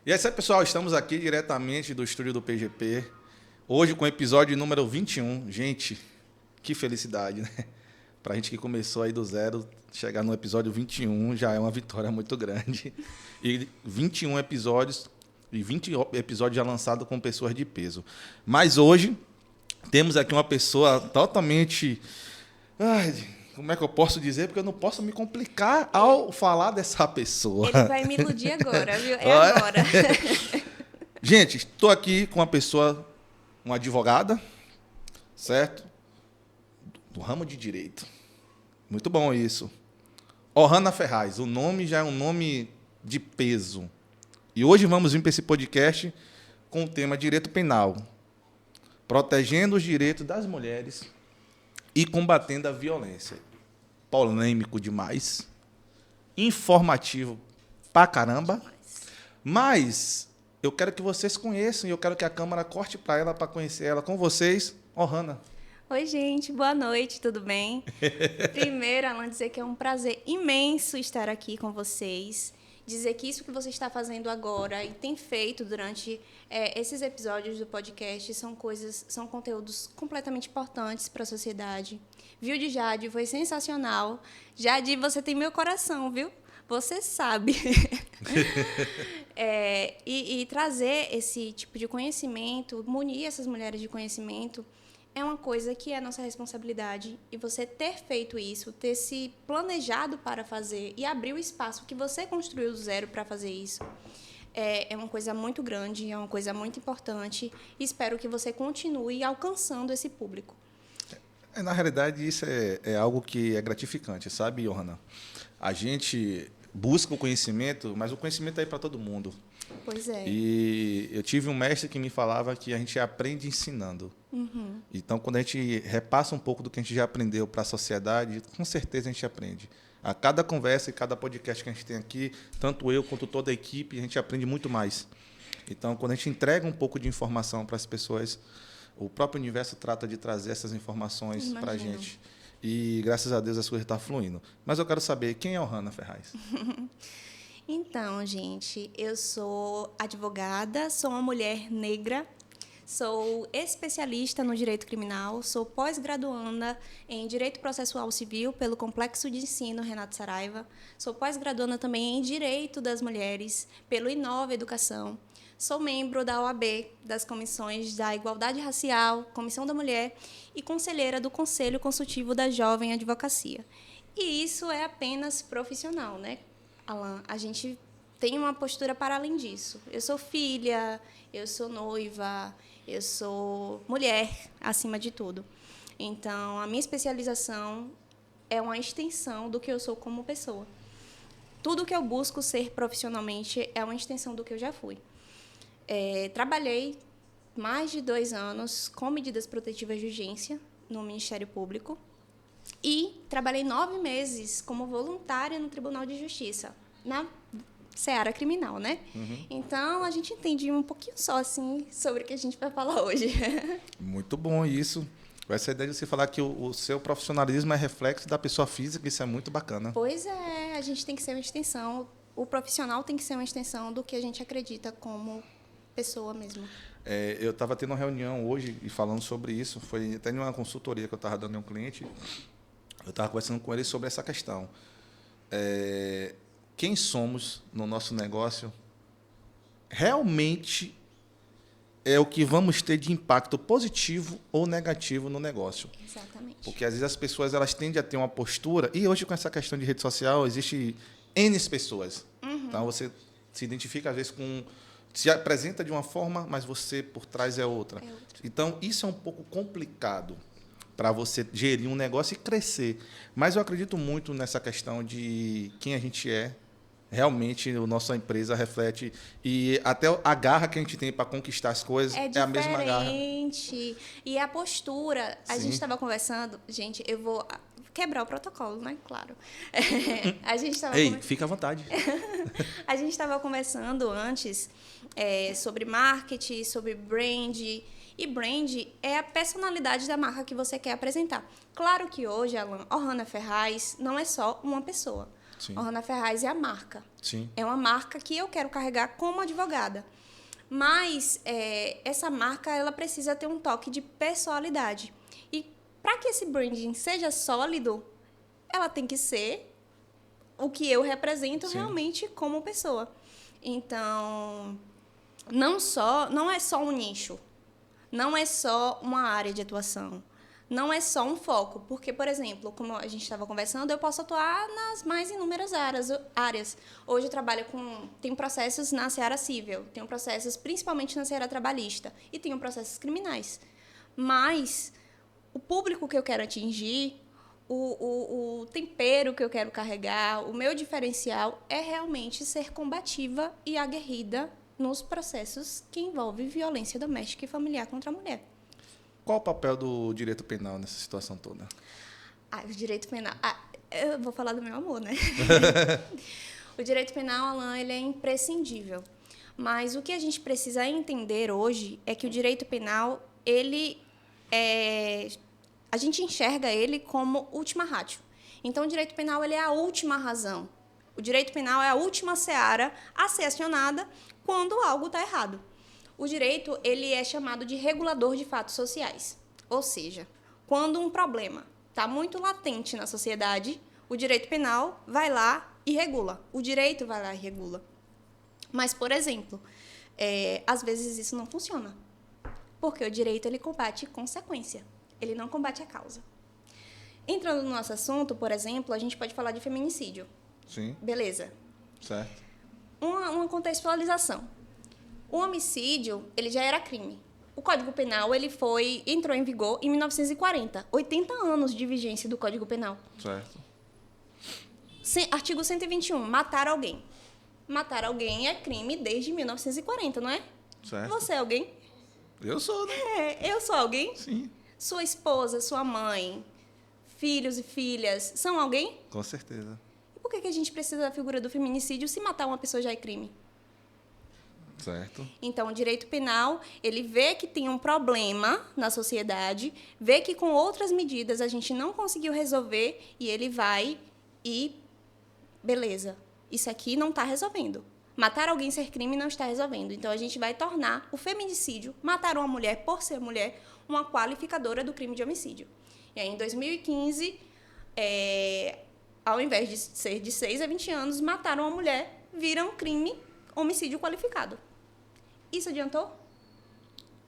E é isso aí, pessoal, estamos aqui diretamente do estúdio do PGP, hoje com o episódio número 21. Gente, que felicidade, né? Pra gente que começou aí do zero, chegar no episódio 21 já é uma vitória muito grande. E 21 episódios, e 20 episódios já lançados com pessoas de peso. Mas hoje, temos aqui uma pessoa totalmente... Ai, como é que eu posso dizer? Porque eu não posso me complicar ao falar dessa pessoa. Ele vai me iludir agora, viu? É agora. Gente, estou aqui com uma pessoa, uma advogada, certo? Do ramo de direito. Muito bom isso. Ohana Ferraz, o nome já é um nome de peso. E hoje vamos vir para esse podcast com o tema direito penal, protegendo os direitos das mulheres e combatendo a violência. Polêmico demais, informativo pra caramba, mas eu quero que vocês conheçam e eu quero que a câmera corte para ela, para conhecer ela com vocês, Ohana. Oi, gente. Boa noite, tudo bem? Primeiro, Alan, dizer que é um prazer imenso estar aqui com vocês. Dizer que isso que você está fazendo agora e tem feito durante esses episódios do podcast são conteúdos completamente importantes para a sociedade. Viu, de Jade? Foi sensacional. Jade, você tem meu coração, viu? Você sabe. E trazer esse tipo de conhecimento, munir essas mulheres de conhecimento, é uma coisa que é nossa responsabilidade. E você ter feito isso, ter se planejado para fazer e abrir o espaço que você construiu do zero para fazer isso, é uma coisa muito grande, é uma coisa muito importante. E espero que você continue alcançando esse público. Na realidade, isso é algo que é gratificante, sabe, Ohana? A gente busca o conhecimento, mas o conhecimento é aí para todo mundo. Pois é. E eu tive um mestre que me falava que a gente aprende ensinando. Uhum. Então, quando a gente repassa um pouco do que a gente já aprendeu para a sociedade, com certeza a gente aprende. A cada conversa e cada podcast que a gente tem aqui, tanto eu quanto toda a equipe, a gente aprende muito mais. Então, quando a gente entrega um pouco de informação para as pessoas, o próprio universo trata de trazer essas informações para a gente. E, graças a Deus, as coisas estão fluindo. Mas eu quero saber, quem é Ohana Ferraz? Então, gente, eu sou advogada, sou uma mulher negra, sou especialista no direito criminal, sou pós-graduanda em Direito Processual Civil pelo Complexo de Ensino Renato Saraiva, sou pós-graduanda também em Direito das Mulheres pelo Inova Educação, sou membro da OAB, das comissões da Igualdade Racial, Comissão da Mulher e conselheira do Conselho Consultivo da Jovem Advocacia. E isso é apenas profissional, né, Alan? A gente tem uma postura para além disso. Eu sou filha, eu sou noiva, eu sou mulher, acima de tudo. Então, a minha especialização é uma extensão do que eu sou como pessoa. Tudo que eu busco ser profissionalmente é uma extensão do que eu já fui. Trabalhei mais de 2 anos com medidas protetivas de urgência no Ministério Público e trabalhei 9 meses como voluntária no Tribunal de Justiça, na seara criminal, né? Uhum. Então, a gente entende um pouquinho só, assim, sobre o que a gente vai falar hoje. Muito bom isso. Essa ideia de você falar que o seu profissionalismo é reflexo da pessoa física, isso é muito bacana. Pois é, a gente tem que ser uma extensão, o profissional tem que ser uma extensão do que a gente acredita como pessoa mesmo. Eu estava tendo uma reunião hoje e falando sobre isso, foi até em uma consultoria que eu estava dando a um cliente, eu estava conversando com ele sobre essa questão. Quem somos no nosso negócio realmente é o que vamos ter de impacto positivo ou negativo no negócio. Exatamente. Porque às vezes as pessoas elas tendem a ter uma postura, e hoje com essa questão de rede social existe N pessoas. Uhum. Então você se identifica às vezes se apresenta de uma forma, mas você por trás é outra. Então isso é um pouco complicado para você gerir um negócio e crescer. Mas eu acredito muito nessa questão de quem a gente é. Realmente, a nossa empresa reflete. E até a garra que a gente tem para conquistar as coisas é a mesma garra. E a postura, a Sim. gente estava conversando, gente, eu vou quebrar o protocolo, né? Claro. A gente estava Ei, fica à vontade. A gente estava conversando antes sobre marketing, sobre brand. E brand é a personalidade da marca que você quer apresentar. Claro que hoje, Alan, Ohana Ferraz não é só uma pessoa. Sim. Ohana Ferraz é a marca. Sim. É uma marca que eu quero carregar como advogada. Mas essa marca ela precisa ter um toque de personalidade. E para que esse branding seja sólido, ela tem que ser o que eu represento Sim. realmente como pessoa. Então, não é só um nicho, não é só uma área de atuação, não é só um foco. Porque, por exemplo, como a gente estava conversando, eu posso atuar nas mais inúmeras áreas. Hoje eu trabalho tenho processos na seara civil, tenho processos principalmente na seara trabalhista e tenho processos criminais. Mas o público que eu quero atingir, o tempero que eu quero carregar, o meu diferencial é realmente ser combativa e aguerrida nos processos que envolvem violência doméstica e familiar contra a mulher. Qual o papel do direito penal nessa situação toda? O direito penal... eu vou falar do meu amor, né? O direito penal, Alan, ele é imprescindível. Mas o que a gente precisa entender hoje é que o direito penal, a gente enxerga ele como última ratio. Então, o direito penal ele é a última razão. O direito penal é a última seara a ser acionada quando algo está errado. O direito ele é chamado de regulador de fatos sociais. Ou seja, quando um problema está muito latente na sociedade, o direito penal vai lá e regula. O direito vai lá e regula. Mas, por exemplo, às vezes isso não funciona. Porque o direito ele combate consequência. Ele não combate a causa. Entrando no nosso assunto, por exemplo, a gente pode falar de feminicídio. Sim. Beleza. Certo. Uma contextualização. O homicídio, ele já era crime. O Código Penal, entrou em vigor em 1940. 80 anos de vigência do Código Penal. Certo. Artigo 121, matar alguém. Matar alguém é crime desde 1940, não é? Certo. Você é alguém? Eu sou, né? Eu sou alguém? Sim. Sua esposa, sua mãe, filhos e filhas, são alguém? Com certeza. E por que a gente precisa da figura do feminicídio se matar uma pessoa já é crime? Certo. Então, o direito penal, ele vê que tem um problema na sociedade, vê que com outras medidas a gente não conseguiu resolver e ele vai e... Beleza, isso aqui não está resolvendo. Matar alguém ser crime não está resolvendo. Então, a gente vai tornar o feminicídio, matar uma mulher por ser mulher, uma qualificadora do crime de homicídio. E aí, em 2015, ao invés de ser de 6 a 20 anos, matar uma mulher vira um crime homicídio qualificado. Isso adiantou?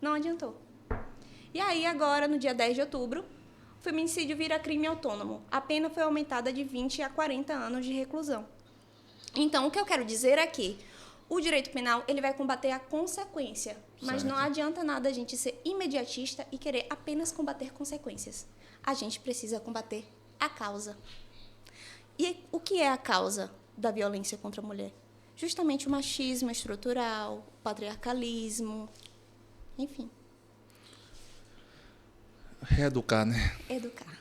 Não adiantou. E aí, agora, no dia 10 de outubro, o feminicídio vira crime autônomo. A pena foi aumentada de 20 a 40 anos de reclusão. Então, o que eu quero dizer é que o direito penal ele vai combater a consequência, mas Certo. não adianta nada a gente ser imediatista e querer apenas combater consequências. A gente precisa combater a causa. E o que é a causa da violência contra a mulher? Justamente o machismo estrutural, o patriarcalismo, enfim. Reeducar, né?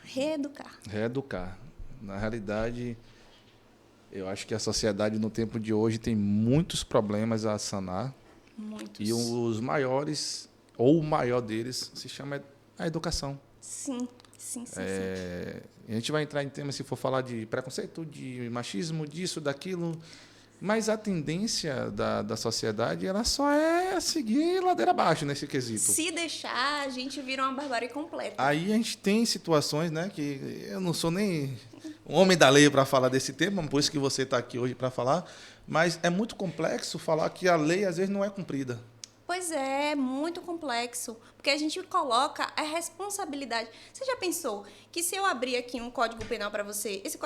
Reeducar. Reeducar. Na realidade, eu acho que a sociedade no tempo de hoje tem muitos problemas a sanar. Muitos. E os maiores, ou o maior deles, se chama a educação. Sim. Sim. A gente vai entrar em temas se for falar de preconceito, de machismo, disso, daquilo. Mas a tendência da sociedade ela só é seguir ladeira abaixo nesse quesito. Se deixar, a gente vira uma barbárie completa. Aí a gente tem situações, né, que eu não sou nem um homem da lei para falar desse tema, por isso que você está aqui hoje para falar, mas é muito complexo falar que a lei às vezes não é cumprida. Pois é, muito complexo, porque a gente coloca a responsabilidade. Você já pensou que se eu abrir aqui um código penal para você, esse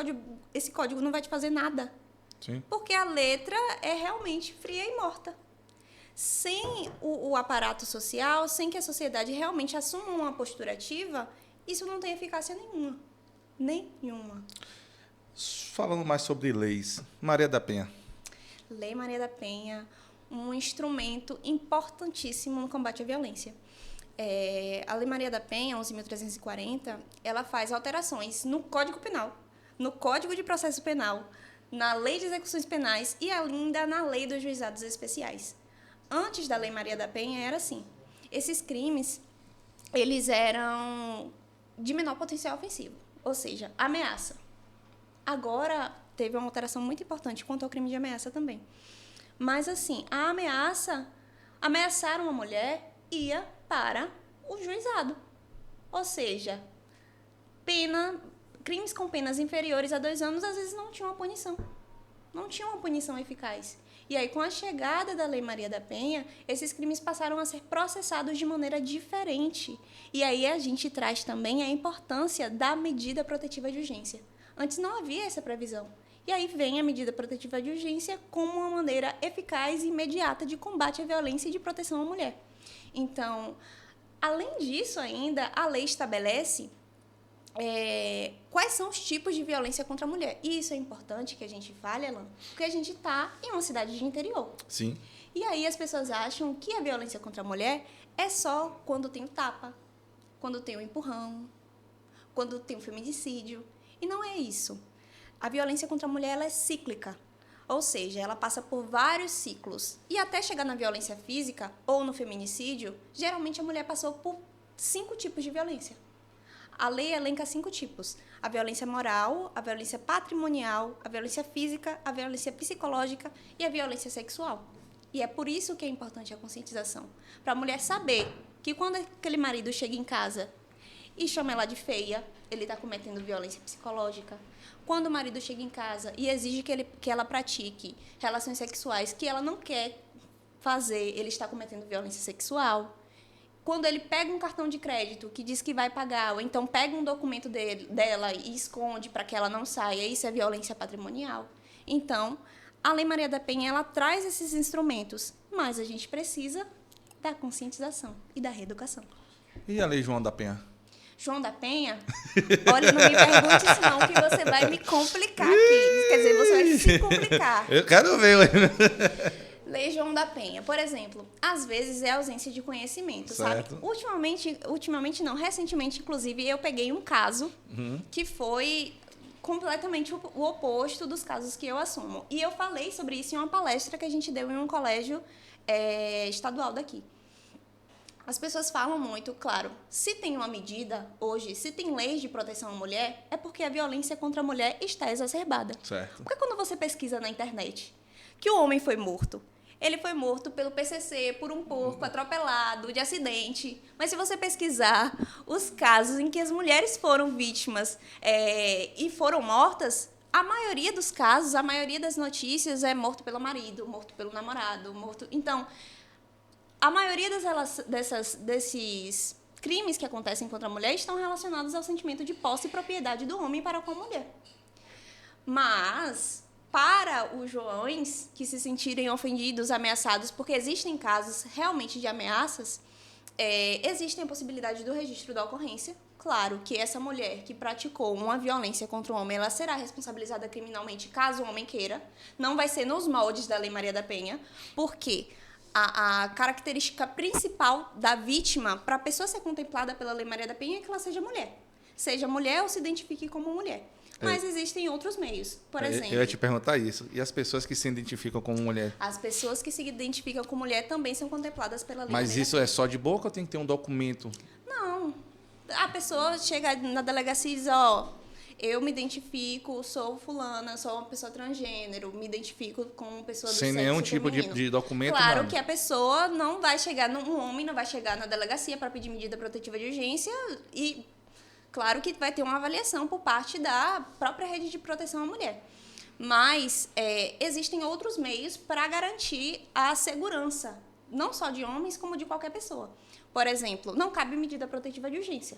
código não vai te fazer nada? Sim. Porque a letra é realmente fria e morta. Sem o aparato social, sem que a sociedade realmente assuma uma postura ativa, isso não tem eficácia nenhuma. Nenhuma. Falando mais sobre leis, Maria da Penha. Lei Maria da Penha, um instrumento importantíssimo no combate à violência. A Lei Maria da Penha, 11.340, ela faz alterações no Código Penal, no Código de Processo Penal, na Lei de Execuções Penais e ainda na Lei dos Juizados Especiais. Antes da Lei Maria da Penha era assim. Esses crimes, eles eram de menor potencial ofensivo, ou seja, ameaça. Agora teve uma alteração muito importante quanto ao crime de ameaça também. Mas, assim, a ameaça, ameaçar uma mulher ia para o juizado. Ou seja, crimes com penas inferiores a 2 anos, às vezes não tinham uma punição. Não tinha uma punição eficaz. E aí, com a chegada da Lei Maria da Penha, esses crimes passaram a ser processados de maneira diferente. E aí a gente traz também a importância da medida protetiva de urgência. Antes não havia essa previsão. E aí vem a medida protetiva de urgência como uma maneira eficaz e imediata de combate à violência e de proteção à mulher. Então, além disso ainda, a lei estabelece quais são os tipos de violência contra a mulher. E isso é importante que a gente fale, Alan, porque a gente está em uma cidade de interior. Sim. E aí as pessoas acham que a violência contra a mulher é só quando tem o tapa, quando tem o empurrão, quando tem o feminicídio. E não é isso. A violência contra a mulher ela é cíclica. Ou seja, ela passa por vários ciclos. E até chegar na violência física ou no feminicídio, geralmente a mulher passou por 5 tipos de violência. A lei elenca 5 tipos: a violência moral, a violência patrimonial, a violência física, a violência psicológica e a violência sexual. E é por isso que é importante a conscientização. Para a mulher saber que quando aquele marido chega em casa e chama ela de feia, ele está cometendo violência psicológica. Quando o marido chega em casa e exige que ela pratique relações sexuais que ela não quer fazer, ele está cometendo violência sexual. Quando ele pega um cartão de crédito que diz que vai pagar, ou então pega um documento dela e esconde para que ela não saia, isso é violência patrimonial. Então, a Lei Maria da Penha, ela traz esses instrumentos, mas a gente precisa da conscientização e da reeducação. E a Lei João da Penha? João da Penha? Olha, não me pergunte isso não, que você vai me complicar aqui. Quer dizer, você vai se complicar. Eu quero ver. Lei João da Penha, por exemplo, às vezes é ausência de conhecimento, certo. Ultimamente não, recentemente, inclusive, eu peguei um caso que foi completamente o oposto dos casos que eu assumo. E eu falei sobre isso em uma palestra que a gente deu em um colégio estadual daqui. As pessoas falam muito, claro, se tem uma medida hoje, se tem leis de proteção à mulher, é porque a violência contra a mulher está exacerbada. Certo. Porque quando você pesquisa na internet que o homem foi morto, ele foi morto pelo PCC, por um porco atropelado, de acidente. Mas se você pesquisar os casos em que as mulheres foram vítimas e foram mortas, a maioria dos casos, a maioria das notícias é morto pelo marido, morto pelo namorado, morto... Então, a maioria desses crimes que acontecem contra a mulher estão relacionados ao sentimento de posse e propriedade do homem para com a mulher. Mas, para os Joões que se sentirem ofendidos, ameaçados, porque existem casos realmente de ameaças, existe a possibilidade do registro da ocorrência. Claro que essa mulher que praticou uma violência contra o homem, ela será responsabilizada criminalmente caso o homem queira. Não vai ser nos moldes da Lei Maria da Penha, porque a característica principal da vítima, para a pessoa ser contemplada pela Lei Maria da Penha, é que ela seja mulher. Seja mulher ou se identifique como mulher. Mas existem outros meios. Por exemplo... Eu ia te perguntar isso. E as pessoas que se identificam como mulher? As pessoas que se identificam como mulher também são contempladas pela Lei Mas Maria isso da é só de boca ou tem que ter um documento? Não. A pessoa chega na delegacia e diz, eu me identifico, sou fulana, sou uma pessoa transgênero, me identifico como pessoa do sem sexo nenhum tipo feminino. de documento? Claro nada. que a pessoa não vai chegar, um homem não vai chegar na delegacia para pedir medida protetiva de urgência e claro que vai ter uma avaliação por parte da própria rede de proteção à mulher. Mas existem outros meios para garantir a segurança, não só de homens, como de qualquer pessoa. Por exemplo, não cabe medida protetiva de urgência.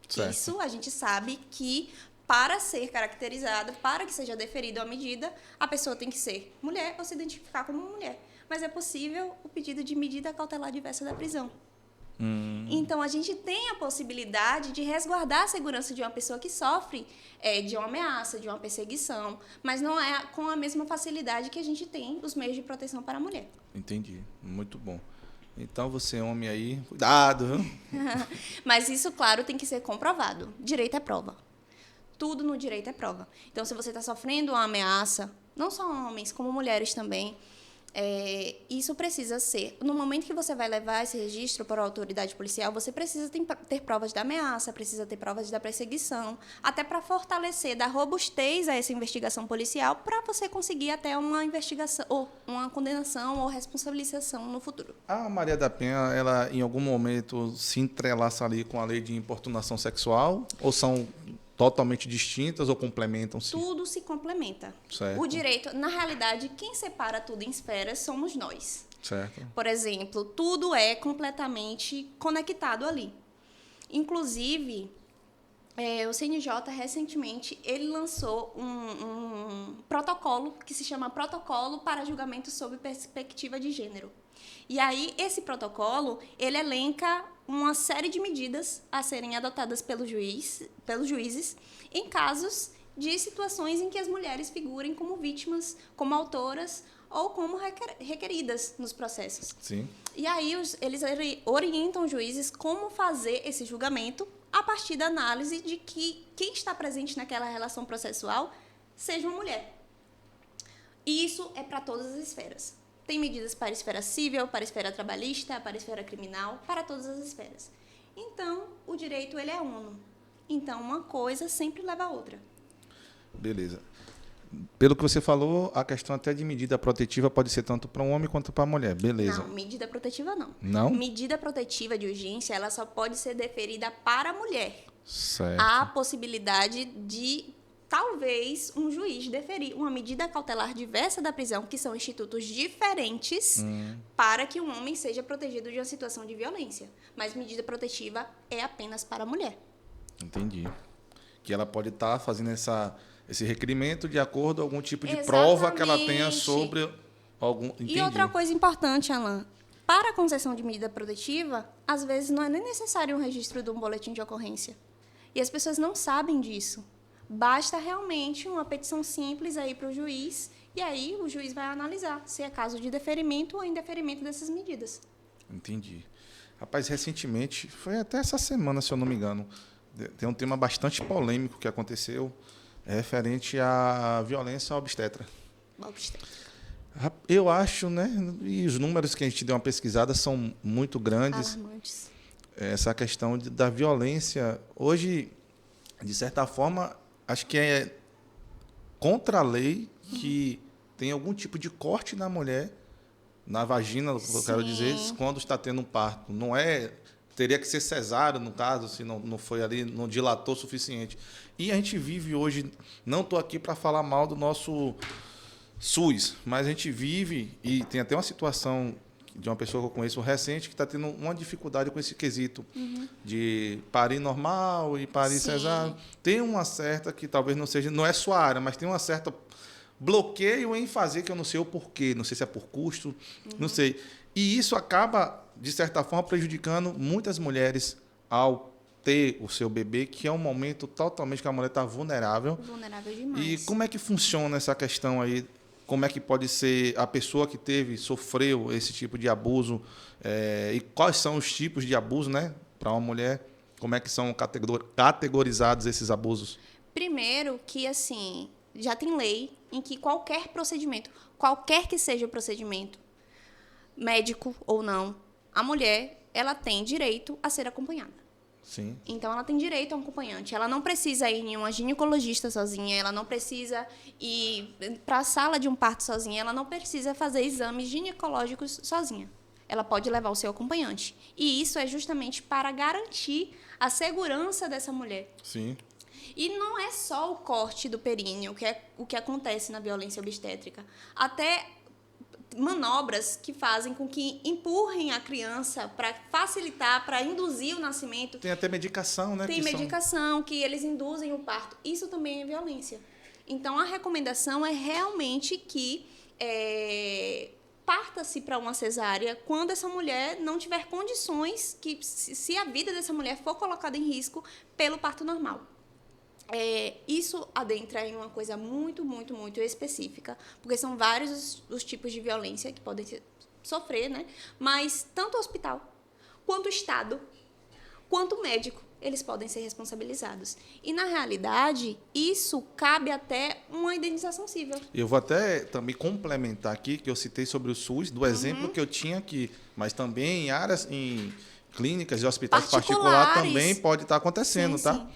Certo. Isso a gente sabe que, para ser caracterizada, para que seja deferida a medida, a pessoa tem que ser mulher ou se identificar como mulher. Mas é possível o pedido de medida cautelar diversa da prisão. Então, a gente tem a possibilidade de resguardar a segurança de uma pessoa que sofre de uma ameaça, de uma perseguição, mas não é com a mesma facilidade que a gente tem os meios de proteção para a mulher. Entendi. Muito bom. Então, você, homem aí, cuidado, viu? Mas isso, claro, tem que ser comprovado. Direito é prova. Tudo no direito é prova. Então, se você está sofrendo uma ameaça, não só homens, como mulheres também, Isso precisa ser... No momento que você vai levar esse registro para a autoridade policial, você precisa ter provas da ameaça, precisa ter provas da perseguição, até para fortalecer, dar robustez a essa investigação policial, para você conseguir até uma investigação, ou uma condenação ou responsabilização no futuro. A Maria da Penha, ela em algum momento se entrelaça ali com a lei de importunação sexual? Ou são totalmente distintas ou complementam-se? Tudo se complementa. Certo. O direito, na realidade, quem separa tudo em esferas somos nós. Certo. Por exemplo, tudo é completamente conectado ali. Inclusive, o CNJ, recentemente, ele lançou um protocolo que se chama Protocolo para Julgamento sob Perspectiva de Gênero. E aí, esse protocolo, ele elenca uma série de medidas a serem adotadas pelos juízes em casos de situações em que as mulheres figurem como vítimas, como autoras ou como requeridas nos processos. Sim. E aí, eles orientam os juízes como fazer esse julgamento a partir da análise de que quem está presente naquela relação processual seja uma mulher. E isso é para todas as esferas. Tem medidas para a esfera civil, para a esfera trabalhista, para a esfera criminal, para todas as esferas. Então, o direito ele é uno. Então, uma coisa sempre leva a outra. Beleza. Pelo que você falou, a questão até de medida protetiva pode ser tanto para um homem quanto para a mulher. Beleza. Não, medida protetiva não. Não? Medida protetiva de urgência, ela só pode ser deferida para a mulher. Certo. Há a possibilidade de, talvez, um juiz deferir uma medida cautelar diversa da prisão, que são institutos diferentes, para que um homem seja protegido de uma situação de violência. Mas medida protetiva é apenas para a mulher. Entendi. Que ela pode estar fazendo esse requerimento de acordo com algum tipo de Exatamente. prova que ela tenha sobre algum... Entendi. E outra coisa importante, Alan, para a concessão de medida protetiva, às vezes não é nem necessário um registro de um boletim de ocorrência. E as pessoas não sabem disso. Basta realmente uma petição simples aí para o juiz, e aí o juiz vai analisar se é caso de deferimento ou indeferimento dessas medidas. Entendi. Rapaz, recentemente, foi até essa semana, se eu não me engano, tem um tema bastante polêmico que aconteceu referente à violência obstétrica. Eu acho, né? E os números que a gente deu uma pesquisada são muito grandes. Alarmantes. Essa questão da violência, hoje, de certa forma, acho que é contra a lei que tem algum tipo de corte na mulher, na vagina, eu quero dizer, quando está tendo um parto. Não é... Teria que ser cesárea, no caso, se não foi ali, não dilatou o suficiente. E a gente vive hoje... Não estou aqui para falar mal do nosso SUS, mas a gente vive, e tem até uma situação de uma pessoa que eu conheço recente, que está tendo uma dificuldade com esse quesito de parir normal e parir cesárea. Tem uma certa que talvez não seja... Não é sua área, mas tem uma certa bloqueio em fazer, que eu não sei o porquê. Não sei se é por custo, não sei. E isso acaba, de certa forma, prejudicando muitas mulheres ao ter o seu bebê, que é um momento totalmente que a mulher está vulnerável. Vulnerável demais. E como é que funciona essa questão aí? Como é que pode ser a pessoa que sofreu esse tipo de abuso? E quais são os tipos de abuso, né, para uma mulher? Como é que são categorizados esses abusos? Primeiro que, assim, já tem lei em que qualquer procedimento, qualquer que seja o procedimento, médico ou não, a mulher, ela tem direito a ser acompanhada. Sim. Então, ela tem direito a um acompanhante. Ela não precisa ir em uma ginecologista sozinha, ela não precisa ir para a sala de um parto sozinha, ela não precisa fazer exames ginecológicos sozinha. Ela pode levar o seu acompanhante. E isso é justamente para garantir a segurança dessa mulher. Sim. E não é só o corte do períneo, que é o que acontece na violência obstétrica. Até manobras que fazem com que empurrem a criança para facilitar, para induzir o nascimento. Tem até medicação, né? Tem medicação, que eles induzem o parto. Isso também é violência. Então, a recomendação é realmente que parta-se para uma cesárea quando essa mulher não tiver condições, que se a vida dessa mulher for colocada em risco pelo parto normal. Isso adentra em uma coisa muito, muito, muito específica, porque são vários os tipos de violência que podem sofrer, né? Mas tanto o hospital, quanto o Estado, quanto o médico, eles podem ser responsabilizados. E, na realidade, isso cabe até uma indenização civil. Eu vou até também complementar aqui, que eu citei sobre o SUS, do exemplo que eu tinha aqui, mas também em áreas, em clínicas e hospitais particulares também pode estar acontecendo, sim, tá? Sim.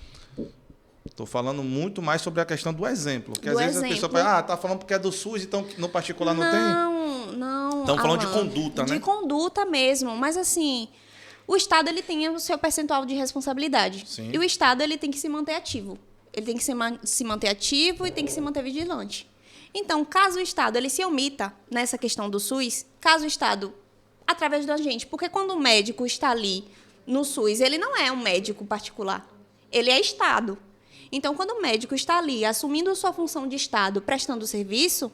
Estou falando muito mais sobre a questão do exemplo. Porque Do às vezes exemplo. a pessoa fala, tá falando porque é do SUS, então no particular não tem? Não. Estamos falando de Alan, conduta, né? De conduta mesmo. Mas, assim, o Estado ele tem o seu percentual de responsabilidade. Sim. E o Estado ele tem que se manter ativo. Ele tem que se manter ativo e tem que se manter vigilante. Então, caso o Estado ele se omita nessa questão do SUS, caso o Estado, através da gente, porque quando o médico está ali no SUS, ele não é um médico particular, ele é Estado. Então, quando o médico está ali assumindo sua função de Estado, prestando serviço,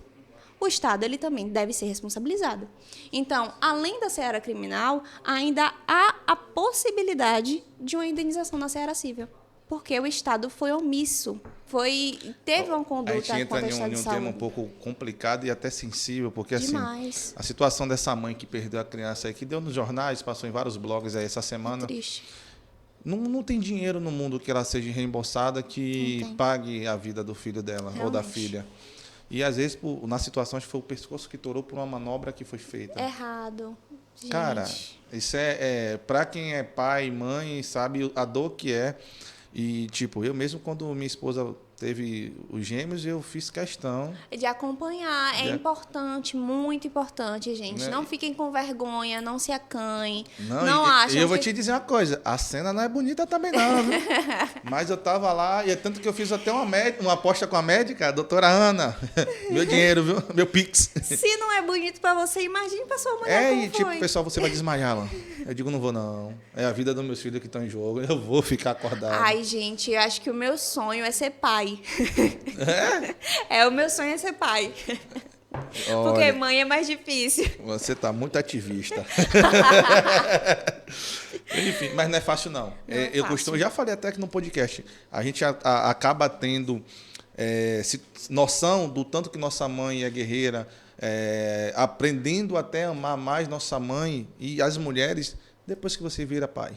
o Estado ele também deve ser responsabilizado. Então, além da seara criminal, ainda há a possibilidade de uma indenização na seara civil, porque o Estado foi omisso, teve uma conduta a gente entra em um tema um saúde. pouco complicado e até sensível, porque Demais. assim, a situação dessa mãe que perdeu a criança aí, que deu nos jornais, passou em vários blogs aí essa semana. Triste. Não tem dinheiro no mundo que ela seja reembolsada que pague a vida do filho dela. Realmente. Ou da filha. E às vezes, na situação, acho que foi o pescoço que torou por uma manobra que foi feita. Errado. Gente. Cara, isso para quem é pai, mãe, sabe a dor que é. E, tipo, eu mesmo, quando minha esposa teve os gêmeos, eu fiz questão de acompanhar. É importante, muito importante, gente. Né? Não fiquem com vergonha, não se acanhem. Não achem eu vou te dizer uma coisa, a cena não é bonita também não, viu? Mas eu tava lá, e é tanto que eu fiz até uma aposta com a médica, a doutora Ana. Meu dinheiro, viu? Meu Pix. Se não é bonito pra você, imagine pra sua mulher como tipo, foi. pessoal, você vai desmaiar lá. Eu digo, não vou não. É a vida dos meus filhos que estão em jogo, eu vou ficar acordado. Ai, gente, eu acho que o meu sonho é ser pai. O meu sonho é ser pai. Olha, porque mãe é mais difícil. Você tá muito ativista. Enfim, mas não é fácil não. Eu costumo, já falei até aqui no podcast, a gente acaba tendo noção do tanto que nossa mãe é guerreira, aprendendo até a amar mais nossa mãe e as mulheres depois que você vira pai.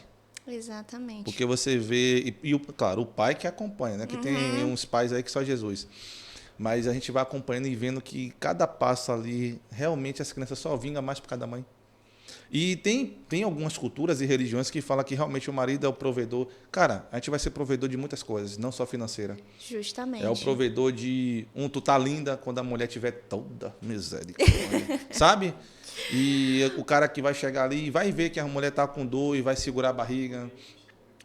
Exatamente. Porque você vê, claro, o pai que acompanha, né? Que tem uns pais aí que só Jesus. Mas a gente vai acompanhando e vendo que cada passo ali, realmente as crianças só vingam mais por causa da mãe. E tem algumas culturas e religiões que falam que realmente o marido é o provedor. Cara, a gente vai ser provedor de muitas coisas, não só financeira. Justamente. É o provedor de tu tá linda quando a mulher tiver toda misericórdia. Sabe? E o cara que vai chegar ali e vai ver que a mulher tá com dor e vai segurar a barriga.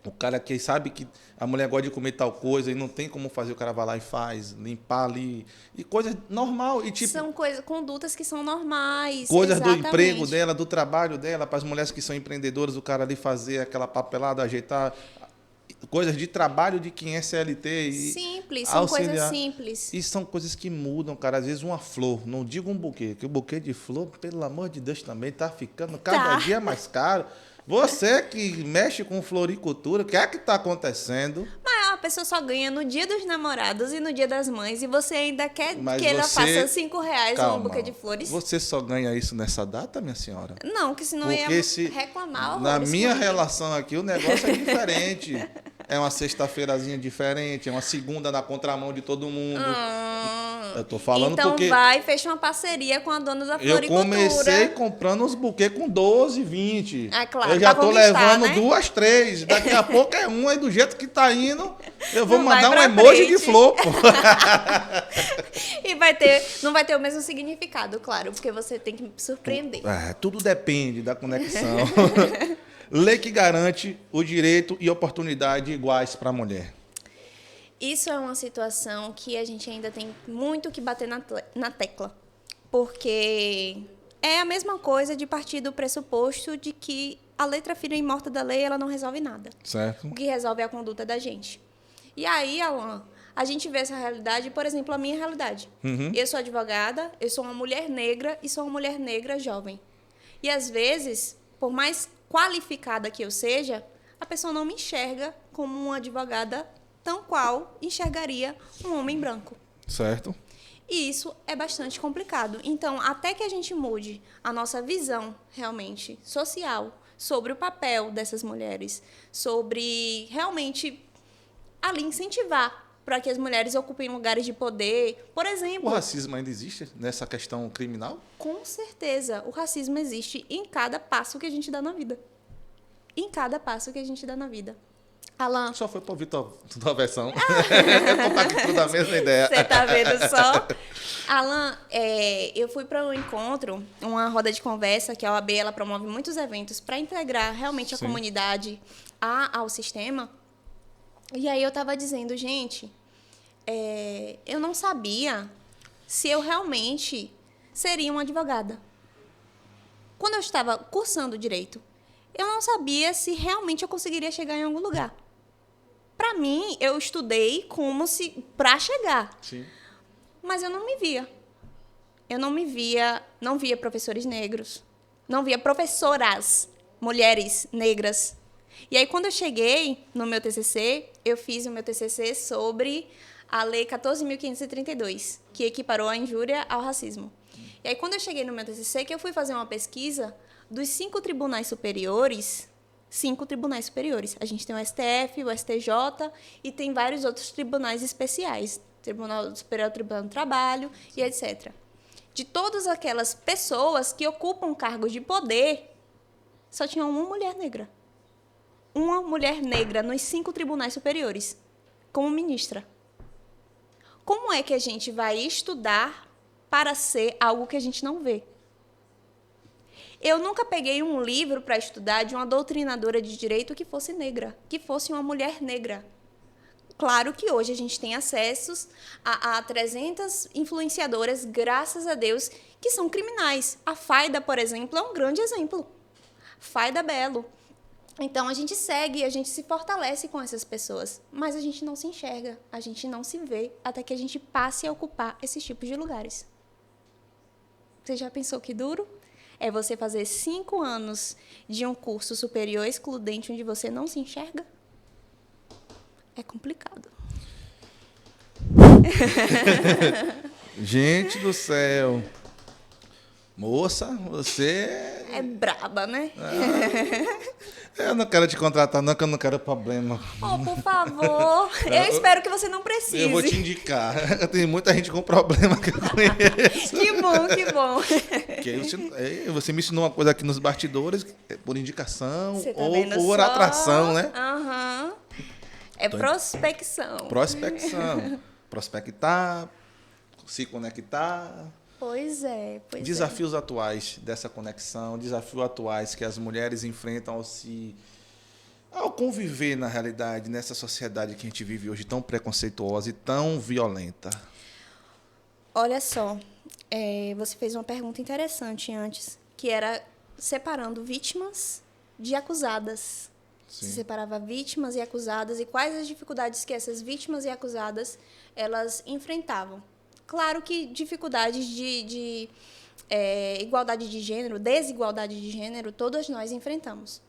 O cara que sabe que a mulher gosta de comer tal coisa e não tem como fazer, o cara vai lá e faz, limpar ali. E coisa normal. E, tipo, são condutas que são normais. Coisas exatamente. do emprego dela, do trabalho dela, para as mulheres que são empreendedoras, o cara ali fazer aquela papelada, ajeitar. Coisas de trabalho de quem é CLT. E simples, são coisas simples. E são coisas que mudam, cara. Às vezes uma flor, não digo um buquê, que o buquê de flor, pelo amor de Deus, também tá ficando cada dia mais caro. Você que mexe com floricultura, o que é que está acontecendo? Mas a pessoa só ganha no dia dos namorados e no dia das mães, e você ainda quer que ela faça R$5 um buquê de flores? Você só ganha isso nessa data, minha senhora? Não, que senão porque ia reclamar. Na minha relação aqui, o negócio é diferente. É uma sexta-feirazinha diferente, é uma segunda na contramão de todo mundo. Eu tô falando então porque... Então vai, fecha uma parceria com a dona da floricultura. Eu comecei comprando uns buquês com 12, 20. Claro, eu já tô levando né? 2, 3. Daqui a pouco é um, aí do jeito que tá indo, eu vou mandar um emoji de flor, pô. E não vai ter o mesmo significado, claro, porque você tem que me surpreender. Tudo depende da conexão. Lei que garante o direito e oportunidade iguais para a mulher. Isso é uma situação que a gente ainda tem muito que bater na tecla. Porque é a mesma coisa de partir do pressuposto de que a letra fina e morta da lei ela não resolve nada. Certo. O que resolve é a conduta da gente. E aí, Alan, a gente vê essa realidade, por exemplo, a minha realidade. Eu sou advogada, eu sou uma mulher negra e sou uma mulher negra jovem. E às vezes, por mais qualificada que eu seja, a pessoa não me enxerga como uma advogada tão qual enxergaria um homem branco. Certo. E isso é bastante complicado. Então, até que a gente mude a nossa visão realmente social sobre o papel dessas mulheres, sobre realmente ali incentivar para que as mulheres ocupem lugares de poder. Por exemplo... O racismo ainda existe nessa questão criminal? Com certeza, o racismo existe em cada passo que a gente dá na vida. Em cada passo que a gente dá na vida. Alan... Só foi para ouvir tua versão. Eu tô aqui tudo a mesma ideia. Você tá vendo só? Alan, eu fui para um encontro, uma roda de conversa, que a OAB ela promove muitos eventos para integrar realmente a comunidade ao sistema. E aí eu estava dizendo, gente, eu não sabia se eu realmente seria uma advogada. Quando eu estava cursando direito, eu não sabia se realmente eu conseguiria chegar em algum lugar. Para mim, eu estudei como se para chegar. Sim. Mas eu não me via. Eu não via professores negros, não via professoras mulheres negras. E aí, quando eu cheguei no meu TCC, eu fiz o meu TCC sobre a Lei 14.532, que equiparou a injúria ao racismo. E aí, quando eu cheguei no meu TCC, que eu fui fazer uma pesquisa dos 5 tribunais superiores. A gente tem o STF, o STJ e tem vários outros tribunais especiais. Tribunal Superior, Tribunal do Trabalho e etc. De todas aquelas pessoas que ocupam cargos de poder, só tinha uma mulher negra. Uma mulher negra nos 5 tribunais superiores, como ministra. Como é que a gente vai estudar para ser algo que a gente não vê? Eu nunca peguei um livro para estudar de uma doutrinadora de direito que fosse negra, que fosse uma mulher negra. Claro que hoje a gente tem acessos a 300 influenciadoras, graças a Deus, que são criminais. A Faida, por exemplo, é um grande exemplo. Faida Belo. Então, a gente segue, a gente se fortalece com essas pessoas, mas a gente não se enxerga, a gente não se vê até que a gente passe a ocupar esses tipos de lugares. Você já pensou que duro? É você fazer 5 anos de um curso superior excludente onde você não se enxerga? É complicado. Gente do céu. Moça, você... É braba, né? Eu não quero te contratar, não, que eu não quero problema. Oh, por favor. Eu espero que você não precise. Eu vou te indicar. Tem muita gente com problema que eu conheço. Que bom, que bom. Que aí você me ensinou uma coisa aqui nos bastidores, por indicação Você tá ou vendo por só? atração, né? Aham. É prospecção. Prospecção. Prospectar, se conectar. Pois é. Desafios atuais dessa conexão, desafios atuais que as mulheres enfrentam ao conviver, na realidade, nessa sociedade que a gente vive hoje, tão preconceituosa e tão violenta. Olha só, você fez uma pergunta interessante antes, que era separando vítimas de acusadas. Sim. Se separava vítimas e acusadas e quais as dificuldades que essas vítimas e acusadas elas enfrentavam. Claro que dificuldades de igualdade de gênero, desigualdade de gênero, todas nós enfrentamos.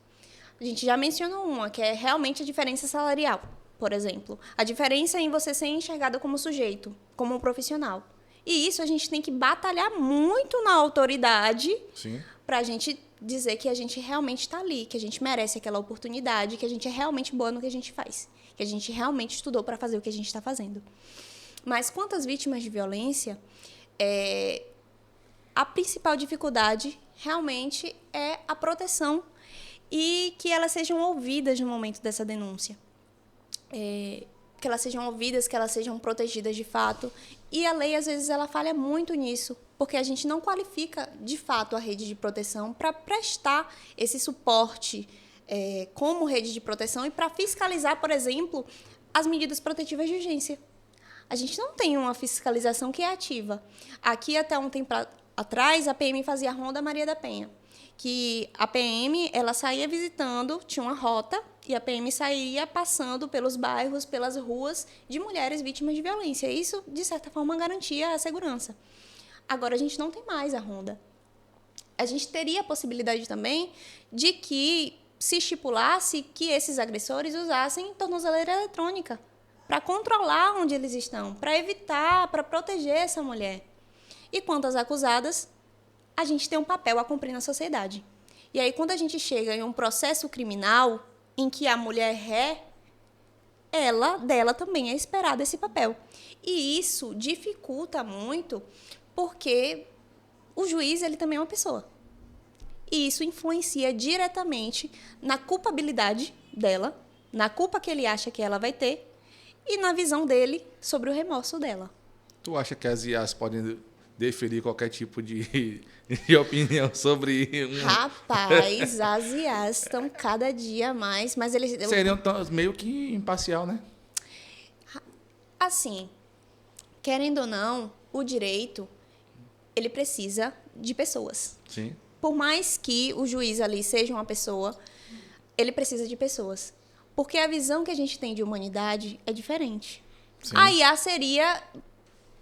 A gente já mencionou uma, que é realmente a diferença salarial, por exemplo. A diferença em você ser enxergada como sujeito, como um profissional. E isso a gente tem que batalhar muito na autoridade para a gente dizer que a gente realmente está ali, que a gente merece aquela oportunidade, que a gente é realmente boa no que a gente faz, que a gente realmente estudou para fazer o que a gente está fazendo. Mas quanto às vítimas de violência, a principal dificuldade realmente é a proteção e que elas sejam ouvidas no momento dessa denúncia. Que elas sejam ouvidas, que elas sejam protegidas de fato. E a lei, às vezes, ela falha muito nisso, porque a gente não qualifica, de fato, a rede de proteção para prestar esse suporte como rede de proteção e para fiscalizar, por exemplo, as medidas protetivas de urgência. A gente não tem uma fiscalização que é ativa. Aqui, até um tempo atrás, a PM fazia a Ronda Maria da Penha, que a PM ela saía visitando, tinha uma rota, e a PM saía passando pelos bairros, pelas ruas de mulheres vítimas de violência. Isso, de certa forma, garantia a segurança. Agora, a gente não tem mais a Ronda. A gente teria a possibilidade também de que se estipulasse que esses agressores usassem tornozeleira eletrônica para controlar onde eles estão, para evitar, para proteger essa mulher. E quanto às acusadas, a gente tem um papel a cumprir na sociedade, E aí, quando a gente chega em um processo criminal em que a mulher dela também é esperado esse papel. E isso dificulta muito porque o juiz, ele também é uma pessoa. E isso influencia diretamente na culpabilidade dela, na culpa que ele acha que ela vai ter e na visão dele sobre o remorso dela. Tu acha que as IAs podem deferir qualquer tipo de opinião sobre Rapaz, as IAs estão cada dia mais, mas eles... Seriam meio que imparcial, né? Assim, querendo ou não, o direito, ele precisa de pessoas. Sim. Por mais que o juiz ali seja uma pessoa, ele precisa de pessoas. Porque a visão que a gente tem de humanidade é diferente. Sim. A IA seria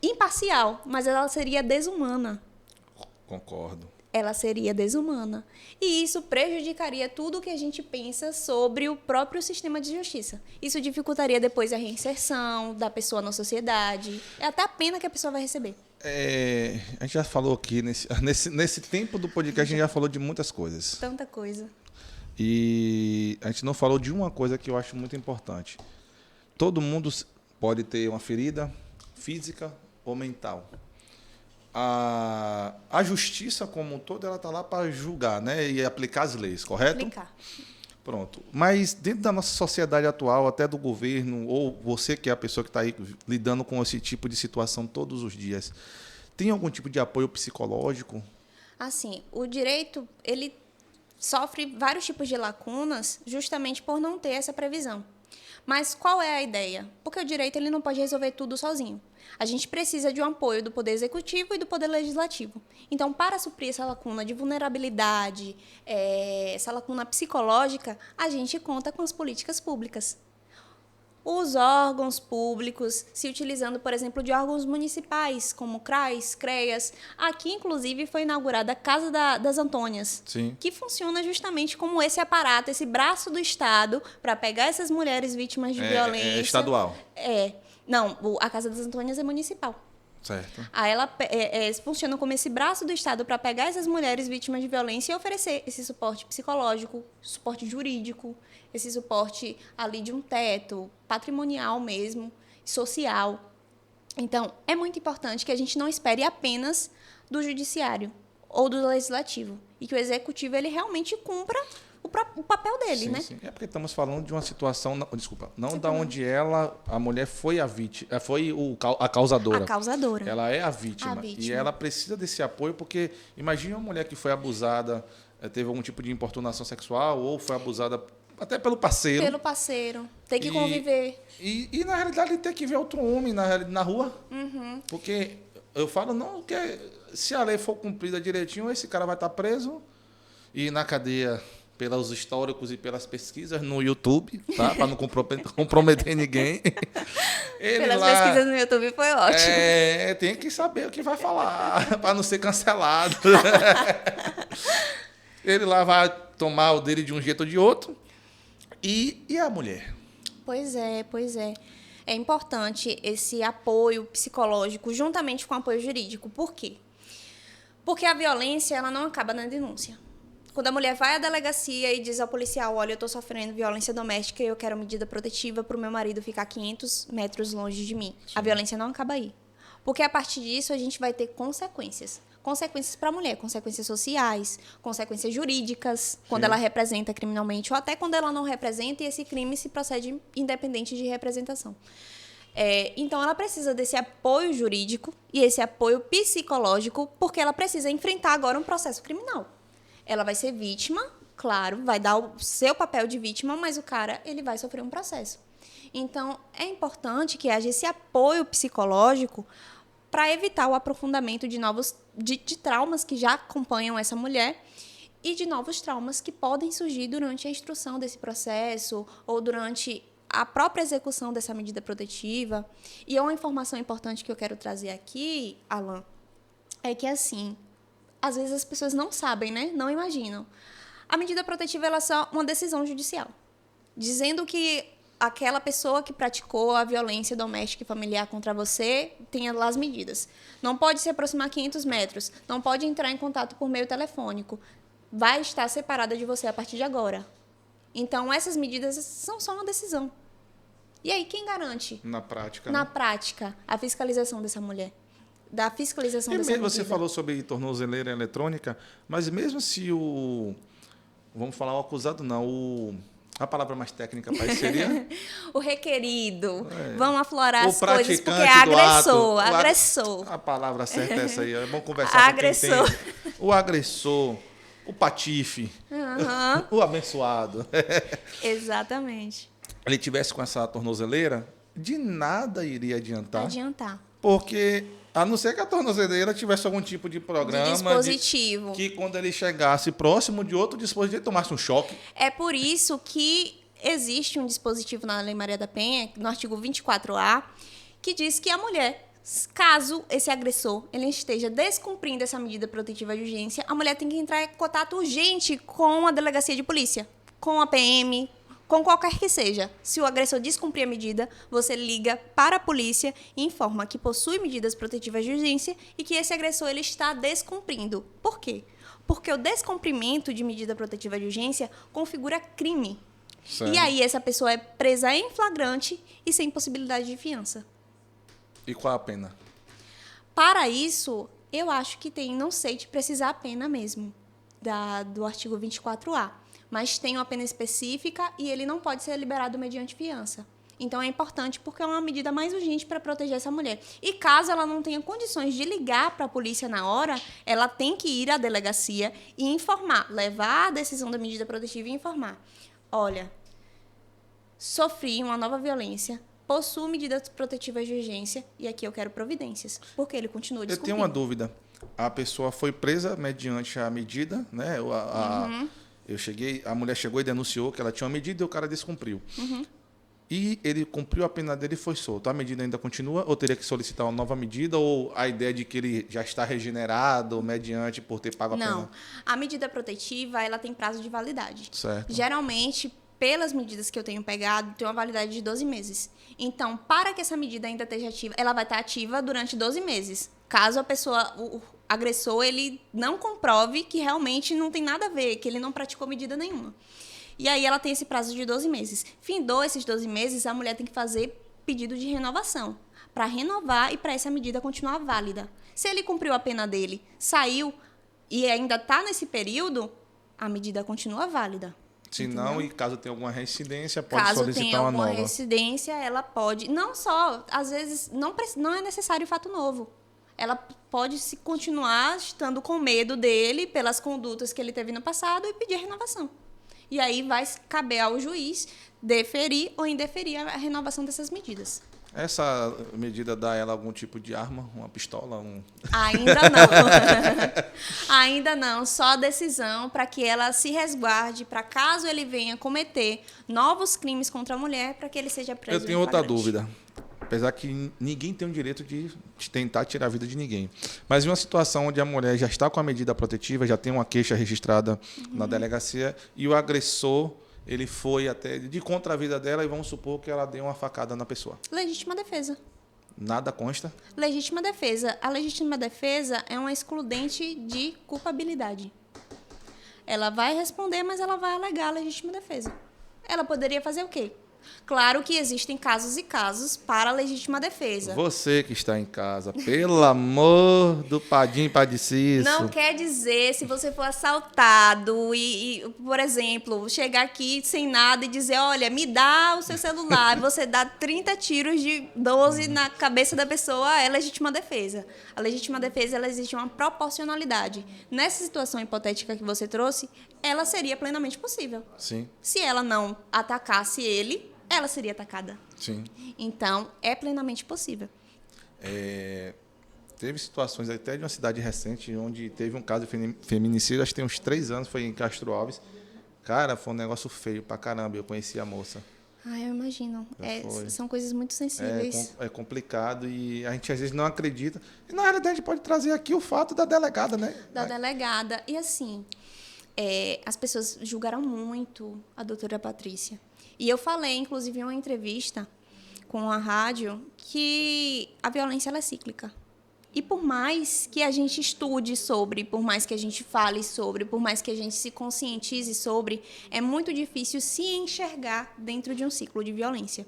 imparcial, mas ela seria desumana. Concordo. Ela seria desumana. E isso prejudicaria tudo o que a gente pensa sobre o próprio sistema de justiça. Isso dificultaria depois a reinserção da pessoa na sociedade. É até a pena que a pessoa vai receber. A gente já falou aqui, nesse tempo do podcast, a gente já falou de muitas coisas. Tanta coisa. E a gente não falou de uma coisa que eu acho muito importante. Todo mundo pode ter uma ferida física ou mental. A justiça como um todo, ela está lá para julgar, né? E aplicar as leis, correto? Aplicar. Pronto. Mas dentro da nossa sociedade atual, até do governo, ou você que é a pessoa que está aí lidando com esse tipo de situação todos os dias, tem algum tipo de apoio psicológico? Assim, o direito, ele sofre vários tipos de lacunas justamente por não ter essa previsão. Mas qual é a ideia? Porque o direito, ele não pode resolver tudo sozinho. A gente precisa de um apoio do Poder Executivo e do Poder Legislativo. Então, para suprir essa lacuna de vulnerabilidade, essa lacuna psicológica, a gente conta com as políticas públicas. Os órgãos públicos, se utilizando, por exemplo, de órgãos municipais, como CRAS, CREAS. Aqui, inclusive, foi inaugurada a Casa das Antônias, Sim. que funciona justamente como esse aparato, esse braço do Estado, para pegar essas mulheres vítimas de violência. É estadual. Não, a Casa das Antônias é municipal. Certo. Aí ela funciona como esse braço do Estado para pegar essas mulheres vítimas de violência e oferecer esse suporte psicológico, suporte jurídico, esse suporte ali de um teto, patrimonial mesmo, social. Então, é muito importante que a gente não espere apenas do judiciário ou do legislativo e que o executivo ele realmente cumpra o papel dele, Sim, né? sim. É porque estamos falando de uma situação, não da onde a mulher foi a vítima, foi a causadora. A causadora. Ela é a vítima. A vítima. E ela precisa desse apoio, porque imagine uma mulher que foi abusada, teve algum tipo de importunação sexual, ou foi abusada até pelo parceiro. Pelo parceiro. Tem que conviver. E na realidade, tem que ver outro homem na rua. Uhum. Porque eu falo, não, que se a lei for cumprida direitinho, esse cara vai estar preso e na cadeia, pelos históricos e pelas pesquisas no YouTube, tá? Para não comprometer ninguém. Pelas pesquisas no YouTube foi ótimo. Tem que saber o que vai falar, para não ser cancelado. Ele lá vai tomar o dele de um jeito ou de outro. E a mulher? Pois é. É importante esse apoio psicológico juntamente com o apoio jurídico. Por quê? Porque a violência ela não acaba na denúncia. Quando a mulher vai à delegacia e diz ao policial, olha, eu estou sofrendo violência doméstica e eu quero medida protetiva para o meu marido ficar 500 metros longe de mim. Sim. A violência não acaba aí. Porque a partir disso a gente vai ter consequências. Consequências para a mulher, consequências sociais, consequências jurídicas, quando ela representa criminalmente, ou até quando ela não representa e esse crime se procede independente de representação. Então, ela precisa desse apoio jurídico e esse apoio psicológico, porque ela precisa enfrentar agora um processo criminal. Ela vai ser vítima, claro, vai dar o seu papel de vítima, mas o cara ele vai sofrer um processo. Então, é importante que haja esse apoio psicológico para evitar o aprofundamento de novos de traumas que já acompanham essa mulher e de novos traumas que podem surgir durante a instrução desse processo ou durante a própria execução dessa medida protetiva. E uma informação importante que eu quero trazer aqui, Alan, é que, assim, às vezes as pessoas não sabem, né? Não imaginam. A medida protetiva ela é só uma decisão judicial, dizendo que aquela pessoa que praticou a violência doméstica e familiar contra você tenha lá as medidas. Não pode se aproximar 500 metros, não pode entrar em contato por meio telefônico. vai estar separada de você a partir de agora. Então, essas medidas são só uma decisão. E aí, quem garante? Na prática, Na né? prática, a fiscalização dessa mulher. Da fiscalização E dessa mesmo medida. você falou sobre tornozeleira eletrônica, mas mesmo se o... Vamos falar o acusado, não. A palavra mais técnica para isso seria... O requerido. Vamos aflorar o as coisas, porque é praticante do agressor. ato. Agressor. A palavra certa é essa aí. É bom conversar Agressor. com quem tem. O agressor, o patife, o abençoado. Exatamente. Ele tivesse com essa tornozeleira, de nada iria Adiantar. porque, a não ser que a tornozeleira tivesse algum tipo de programa... De dispositivo. que quando ele chegasse próximo de outro dispositivo, ele tomasse um choque. É por isso que existe um dispositivo na Lei Maria da Penha, no artigo 24A, que diz que a mulher, caso esse agressor ele esteja descumprindo essa medida protetiva de urgência, a mulher tem que entrar em contato urgente com a delegacia de polícia, com a PM, com qualquer que seja. Se o agressor descumprir a medida, você liga para a polícia e informa que possui medidas protetivas de urgência e que esse agressor ele está descumprindo. Por quê? Porque o descumprimento de medida protetiva de urgência configura crime. Certo. E aí essa pessoa é presa em flagrante e sem possibilidade de fiança. E qual a pena? Para isso, eu acho que tem, não sei de precisar a pena mesmo, do artigo 24A. Mas tem uma pena específica e ele não pode ser liberado mediante fiança. Então, é importante porque é uma medida mais urgente para proteger essa mulher. E caso ela não tenha condições de ligar para a polícia na hora, ela tem que ir à delegacia e informar, levar a decisão da medida protetiva e informar. Olha, sofri uma nova violência, possuo medidas protetivas de urgência e aqui eu quero providências, porque ele continua Eu descumprindo. tenho uma dúvida. A pessoa foi presa mediante a medida, né? A mulher chegou e denunciou que ela tinha uma medida e o cara descumpriu. E ele cumpriu a pena dele e foi solto. A medida ainda continua ou teria que solicitar uma nova medida ou a ideia de que ele já está regenerado mediante por ter pago a pena? Não. A medida protetiva, ela tem prazo de validade. Certo. Geralmente, pelas medidas que eu tenho pegado, tem uma validade de 12 meses. Então, para que essa medida ainda esteja ativa, ela vai estar ativa durante 12 meses. Caso a pessoa, o agressor, ele não comprove que realmente não tem nada a ver, que ele não praticou medida nenhuma. E aí ela tem esse prazo de 12 meses. Findou esses 12 meses, a mulher tem que fazer pedido de renovação, para renovar e para essa medida continuar válida. Se ele cumpriu a pena dele, saiu e ainda está nesse período, a medida continua válida. Se não, e caso tenha alguma reincidência, pode Caso solicitar tenha uma alguma nova. reincidência, ela pode... Não só, às vezes, não é necessário fato novo. Ela pode se continuar estando com medo dele pelas condutas que ele teve no passado e pedir a renovação. E aí vai caber ao juiz deferir ou indeferir a renovação dessas medidas. Essa medida dá a ela algum tipo de arma? Uma pistola? Ainda não. Ainda não. Só a decisão para que ela se resguarde, para caso ele venha cometer novos crimes contra a mulher, para que ele seja preso. Eu tenho outra flagrante. dúvida. Apesar que ninguém tem o direito de tentar tirar a vida de ninguém. Mas em uma situação onde a mulher já está com a medida protetiva, já tem uma queixa registrada na delegacia, e o agressor ele foi até de contra a vida dela, e vamos supor que ela deu uma facada na pessoa. Legítima defesa. Nada consta? Legítima defesa. A legítima defesa é uma excludente de culpabilidade. Ela vai responder, mas ela vai alegar a legítima defesa. Ela poderia fazer o quê? Claro que existem casos e casos para a legítima defesa. Você que está em casa, pelo amor do Padim Padiciço. Não quer dizer, se você for assaltado por exemplo, chegar aqui sem nada e dizer, olha, me dá o seu celular, você dá 30 tiros de 12 na cabeça da pessoa, é legítima defesa. A legítima defesa, ela existe uma proporcionalidade. Nessa situação hipotética que você trouxe, ela seria plenamente possível. Sim, Se ela não atacasse ele, ela seria atacada. sim. Então, é plenamente possível. Teve situações até de uma cidade recente onde teve um caso de feminicídio, acho que tem uns 3 anos, foi em Castro Alves. Cara, foi um negócio feio pra caramba, eu conheci a moça. Eu imagino. Foi. São coisas muito sensíveis. É complicado e a gente às vezes não acredita. E na realidade a gente pode trazer aqui o fato da delegada, né? Da delegada. E assim, as pessoas julgaram muito a doutora Patrícia. E eu falei, inclusive, em uma entrevista com a rádio, que a violência ela é cíclica. E por mais que a gente estude sobre, por mais que a gente fale sobre, por mais que a gente se conscientize sobre, é muito difícil se enxergar dentro de um ciclo de violência.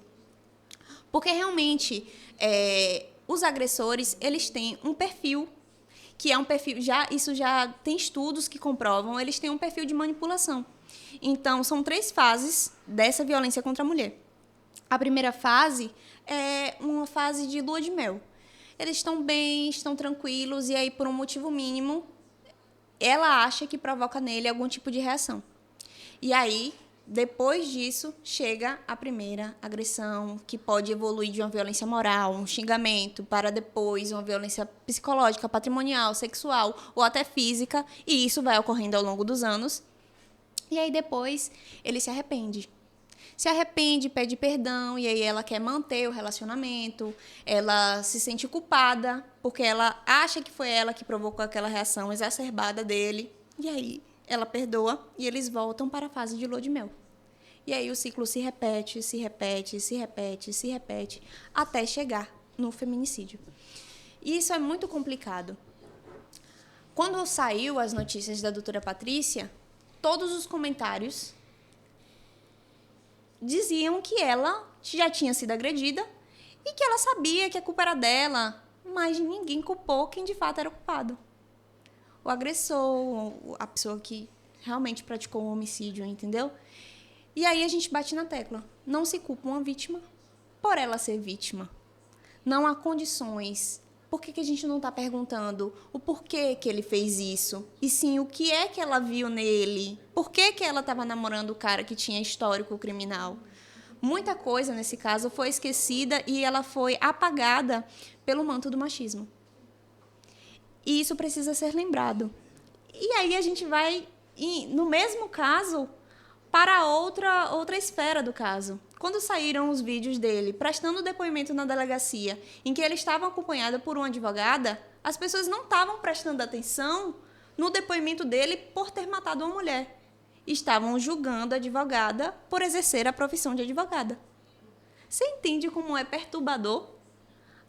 Porque realmente os agressores, eles têm um perfil, que é um perfil, isso já tem estudos que comprovam, eles têm um perfil de manipulação. Então, são 3 fases dessa violência contra a mulher. A primeira fase é uma fase de lua de mel. Eles estão bem, estão tranquilos, e aí, por um motivo mínimo, ela acha que provoca nele algum tipo de reação. E aí, depois disso, chega a primeira agressão, que pode evoluir de uma violência moral, um xingamento, para depois uma violência psicológica, patrimonial, sexual ou até física, e isso vai ocorrendo ao longo dos anos. E aí, depois, ele se arrepende. Se arrepende, pede perdão, e aí ela quer manter o relacionamento, ela se sente culpada, porque ela acha que foi ela que provocou aquela reação exacerbada dele, e aí ela perdoa e eles voltam para a fase de lua de mel. E aí o ciclo se repete, se repete, se repete, se repete, até chegar no feminicídio. E isso é muito complicado. Quando saiu as notícias da doutora Patrícia, todos os comentários diziam que ela já tinha sido agredida e que ela sabia que a culpa era dela, mas ninguém culpou quem de fato era o culpado. O agressor, a pessoa que realmente praticou o homicídio, entendeu? E aí a gente bate na tecla. Não se culpa uma vítima por ela ser vítima. Não há condições. Por que a gente não está perguntando o porquê que ele fez isso? E sim, o que é que ela viu nele? Por que ela estava namorando o cara que tinha histórico criminal? Muita coisa, nesse caso, foi esquecida e ela foi apagada pelo manto do machismo. E isso precisa ser lembrado. E aí a gente vai, no mesmo caso, para outra esfera do caso. Quando saíram os vídeos dele prestando depoimento na delegacia, em que ele estava acompanhado por uma advogada, as pessoas não estavam prestando atenção no depoimento dele por ter matado uma mulher. Estavam julgando a advogada por exercer a profissão de advogada. Você entende como é perturbador?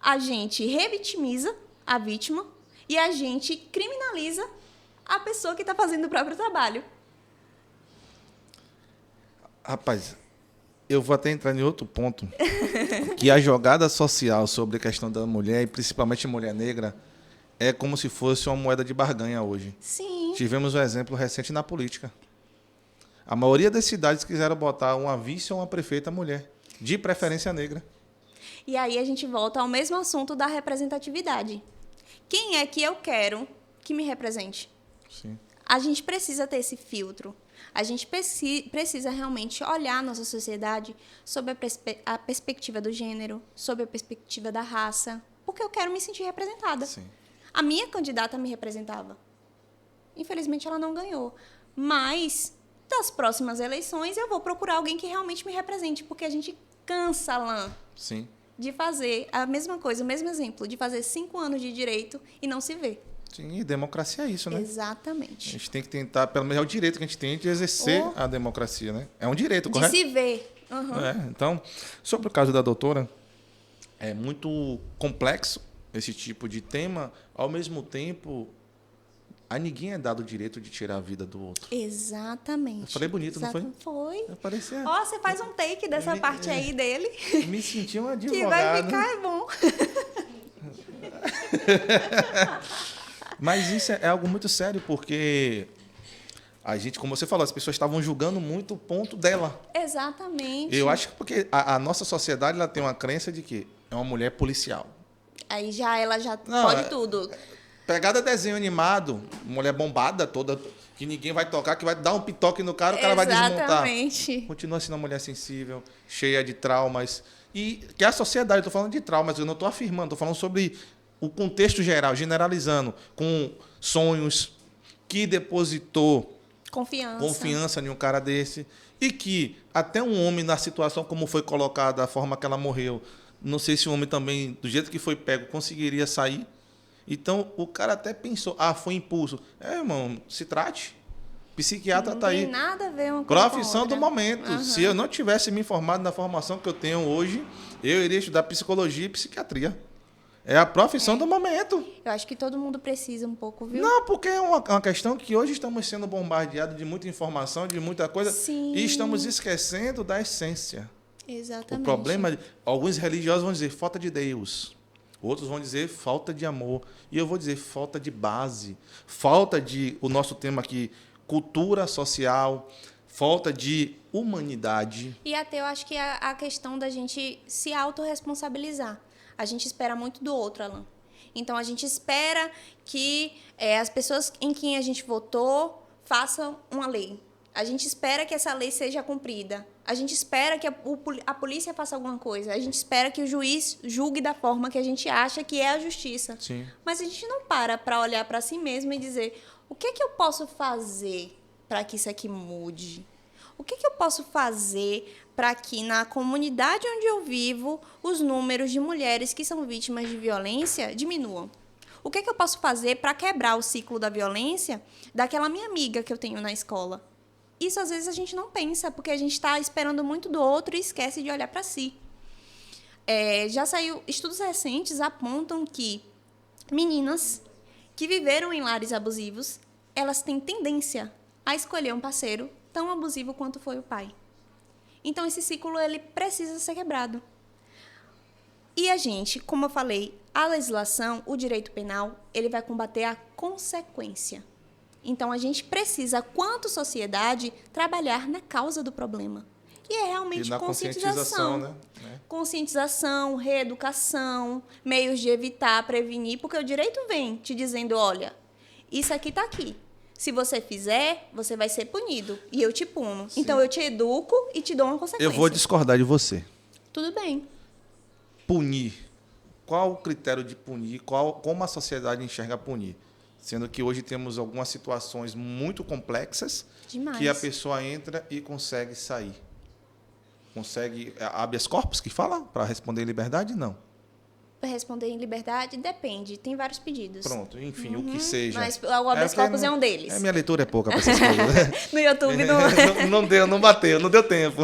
A gente revitimiza a vítima e a gente criminaliza a pessoa que está fazendo o próprio trabalho. Rapaz, eu vou até entrar em outro ponto, que a jogada social sobre a questão da mulher, e principalmente mulher negra, é como se fosse uma moeda de barganha hoje. Sim. Tivemos um exemplo recente na política. A maioria das cidades quiseram botar uma vice ou uma prefeita mulher, de preferência negra. E aí a gente volta ao mesmo assunto da representatividade. Quem é que eu quero que me represente? Sim. A gente precisa ter esse filtro. A gente precisa realmente olhar a nossa sociedade sob a perspectiva do gênero, sob a perspectiva da raça, porque eu quero me sentir representada. Sim. A minha candidata me representava. Infelizmente, ela não ganhou. Mas, das próximas eleições, eu vou procurar alguém que realmente me represente, porque a gente cansa, Alain, Sim. de fazer a mesma coisa, o mesmo exemplo, de fazer 5 anos de direito e não se ver. Sim, e democracia é isso, né? Exatamente. A gente tem que tentar, pelo menos é o direito que a gente tem de exercer a democracia, né? É um direito, De correto? se ver. Uhum. Então, sobre o caso da doutora, é muito complexo esse tipo de tema. Ao mesmo tempo, a ninguém é dado o direito de tirar a vida do outro. Exatamente. Eu falei bonito, não foi? Foi. Parecia. Ó, você faz um take dessa parte aí dele. Me senti um advogado. Que vai ficar é bom. Mas isso é algo muito sério, porque a gente, como você falou, as pessoas estavam julgando muito o ponto dela. Exatamente. Eu acho que porque a nossa sociedade ela tem uma crença de que é uma mulher policial. Aí ela já Não, pode tudo. Pegada desenho animado, mulher bombada toda, que ninguém vai tocar, que vai dar um pitoque no cara, o cara vai desmontar. Exatamente. Continua sendo uma mulher sensível, cheia de traumas. E que a sociedade, eu estou falando de traumas, eu não estou afirmando, estou falando sobre o contexto geral, generalizando, com sonhos, que depositou confiança em um cara desse, e que até um homem, na situação como foi colocada, a forma que ela morreu, não sei se o homem também, do jeito que foi pego, conseguiria sair. Então, o cara até pensou, foi impulso. Irmão, se trate. Psiquiatra está aí. Não tem nada a ver uma coisa Profissão com do outra. momento. Uhum. Se eu não tivesse me informado na formação que eu tenho hoje, eu iria estudar psicologia e psiquiatria. É a profissão do momento. Eu acho que todo mundo precisa um pouco, viu? Não, porque é uma questão que hoje estamos sendo bombardeados de muita informação, de muita coisa, Sim. e estamos esquecendo da essência. Exatamente. O problema, alguns religiosos vão dizer falta de Deus, outros vão dizer falta de amor, e eu vou dizer falta de base, falta de, o nosso tema aqui, cultura social, falta de humanidade. E até eu acho que a questão da gente se autorresponsabilizar. A gente espera muito do outro, Alan. Então, a gente espera que as pessoas em quem a gente votou façam uma lei. A gente espera que essa lei seja cumprida. A gente espera que a polícia faça alguma coisa. A gente espera que o juiz julgue da forma que a gente acha que é a justiça. Sim. Mas a gente não para olhar para si mesmo e dizer o que é que eu posso fazer para que isso aqui mude? O que é que eu posso fazer para que na comunidade onde eu vivo os números de mulheres que são vítimas de violência diminuam? O que é que eu posso fazer para quebrar o ciclo da violência daquela minha amiga que eu tenho na escola? Isso, às vezes, a gente não pensa, porque a gente está esperando muito do outro e esquece de olhar para si. Já saiu, estudos recentes apontam que meninas que viveram em lares abusivos, elas têm tendência a escolher um parceiro tão abusivo quanto foi o pai. Então, esse ciclo ele precisa ser quebrado. E a gente, como eu falei, a legislação, o direito penal, ele vai combater a consequência. Então, a gente precisa, quanto sociedade, trabalhar na causa do problema. E é realmente conscientização. Né? Conscientização, reeducação, meios de evitar, prevenir, porque o direito vem te dizendo, olha, isso aqui está aqui. Se você fizer, você vai ser punido. E eu te puno. Sim. Então, eu te educo e te dou uma consequência. Eu vou discordar de você. Tudo bem. Punir. Qual o critério de punir? Como a sociedade enxerga punir? Sendo que hoje temos algumas situações muito complexas. Demais. Que a pessoa entra e consegue sair. Consegue habeas corpus, que fala? Para responder em liberdade? Não. Para responder em liberdade, depende. Tem vários pedidos. Pronto, enfim, o que seja. Mas o habeas corpus é um deles. Minha leitura é pouca para essas coisas. No YouTube não deu, não bateu, não deu tempo.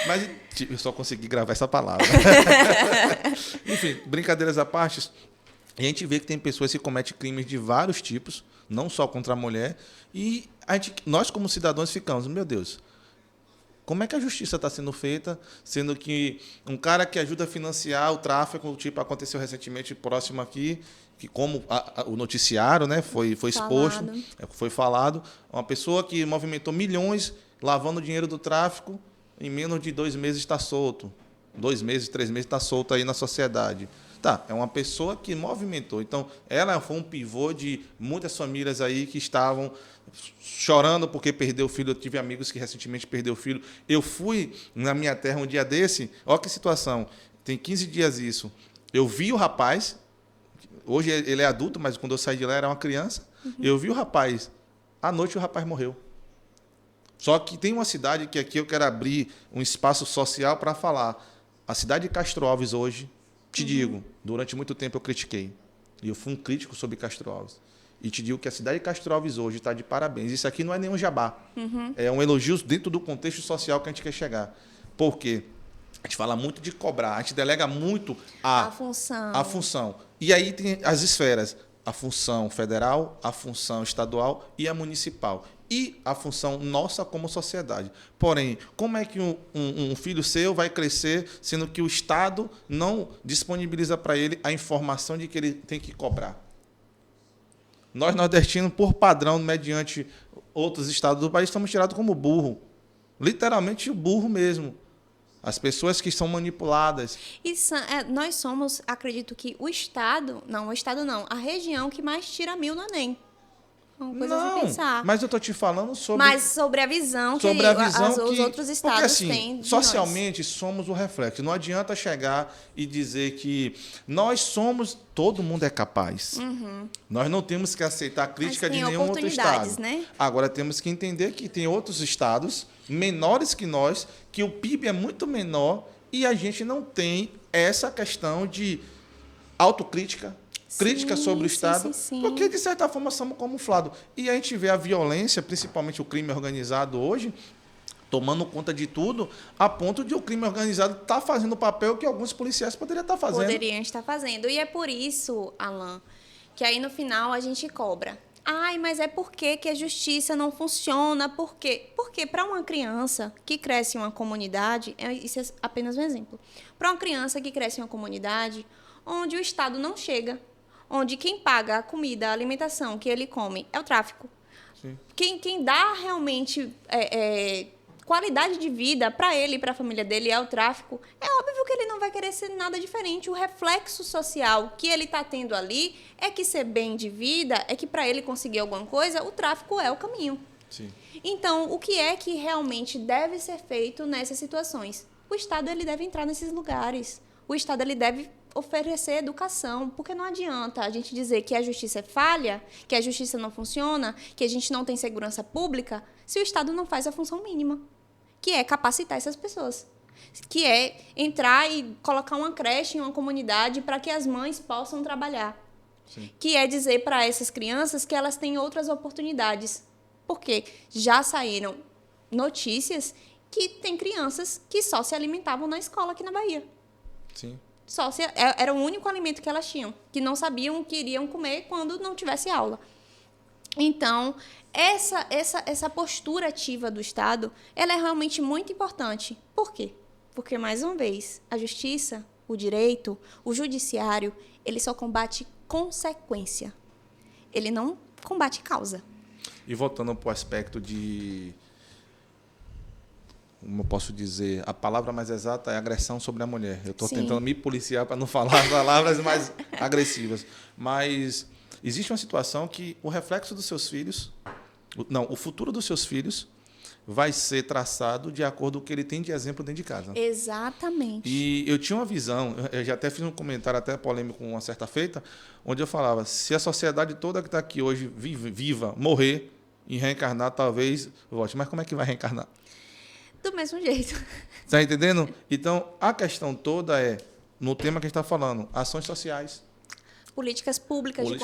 Mas eu só consegui gravar essa palavra. Enfim, brincadeiras à parte, a gente vê que tem pessoas que cometem crimes de vários tipos, não só contra a mulher, e nós, como cidadãos, ficamos, meu Deus, como é que a justiça está sendo feita, sendo que um cara que ajuda a financiar o tráfico, tipo aconteceu recentemente próximo aqui, que como o noticiário, né, foi exposto, foi falado, uma pessoa que movimentou milhões lavando dinheiro do tráfico, em menos de 2 meses está solto. 2 meses, 3 meses está solto aí na sociedade. Tá, é uma pessoa que movimentou. Então, ela foi um pivô de muitas famílias aí que estavam chorando porque perdeu o filho. Eu tive amigos que recentemente perderam o filho. Eu fui na minha terra um dia desse, olha que situação, tem 15 dias isso. Eu vi o rapaz, hoje ele é adulto, mas quando eu saí de lá era uma criança. Eu vi o rapaz, à noite o rapaz morreu. Só que tem uma cidade que aqui eu quero abrir um espaço social para falar. A cidade de Castro Alves hoje, te digo, durante muito tempo eu critiquei. E eu fui um crítico sobre Castro Alves. E te digo que a cidade de Castro Alves hoje está de parabéns. Isso aqui não é nenhum jabá. É um elogio dentro do contexto social que a gente quer chegar. Por quê? A gente fala muito de cobrar, a gente delega muito a função. E aí tem as esferas. A função federal, a função estadual e a municipal. E a função nossa como sociedade. Porém, como é que um filho seu vai crescer sendo que o Estado não disponibiliza para ele a informação de que ele tem que cobrar? Nós, nordestinos, por padrão, mediante outros estados do país, estamos tirados como burro. Literalmente o burro mesmo. As pessoas que são manipuladas. Nós somos, acredito que o Estado não, a região que mais tira 1000 no Enem. Uma coisa de pensar. Mas eu estou te falando sobre... Mas sobre a visão que os outros estados porque, assim, têm de socialmente, nós. somos o reflexo. Não adianta chegar e dizer que nós somos... Todo mundo é capaz. Nós não temos que aceitar a crítica de nenhum outro estado. Né? Agora, temos que entender que tem outros estados menores que nós, que o PIB é muito menor e a gente não tem essa questão de autocrítica, crítica sobre o Estado, porque, de certa forma, somos camuflados. E a gente vê a violência, principalmente o crime organizado hoje, tomando conta de tudo, a ponto de o crime organizado estar fazendo o papel que alguns policiais poderiam estar fazendo. Poderiam estar fazendo. E é por isso, Alan, que aí no final a gente cobra. Ai, mas é porque que a justiça não funciona? Por quê? Porque para uma criança que cresce em uma comunidade, isso é apenas um exemplo, para uma criança que cresce em uma comunidade onde o Estado não chega, onde quem paga a comida, a alimentação que ele come é o tráfico. Sim. Quem dá realmente qualidade de vida para ele e para a família dele é o tráfico, é óbvio que ele não vai querer ser nada diferente. O reflexo social que ele está tendo ali é que ser bem de vida, é que para ele conseguir alguma coisa, o tráfico é o caminho. Sim. Então, o que é que realmente deve ser feito nessas situações? O Estado ele deve entrar nesses lugares. O Estado ele deve oferecer educação, porque não adianta a gente dizer que a justiça é falha, que a justiça não funciona, que a gente não tem segurança pública, se o Estado não faz a função mínima, que é capacitar essas pessoas, que é entrar e colocar uma creche em uma comunidade para que as mães possam trabalhar, Sim. que é dizer para essas crianças que elas têm outras oportunidades, porque já saíram notícias que tem crianças que só se alimentavam na escola aqui na Bahia. Sim. Era o único alimento que elas tinham, que não sabiam o que iriam comer quando não tivesse aula. Então, essa postura ativa do Estado, ela é realmente muito importante. Por quê? Porque, mais uma vez, a justiça, o direito, o judiciário, ele só combate consequência. Ele não combate causa. E voltando para o aspecto de... Como eu posso dizer, a palavra mais exata é agressão sobre a mulher. Eu estou tentando me policiar para não falar palavras mais agressivas. Mas existe uma situação que o reflexo dos seus filhos, o futuro dos seus filhos vai ser traçado de acordo com o que ele tem de exemplo dentro de casa. Exatamente. E eu tinha uma visão, eu já até fiz um comentário até polêmico com uma certa feita, onde eu falava, se a sociedade toda que está aqui hoje viva, morrer e reencarnar, talvez volte. Mas como é que vai reencarnar? Do mesmo jeito. Está entendendo? Então, a questão toda é, no tema que a gente está falando, ações sociais. Políticas públicas de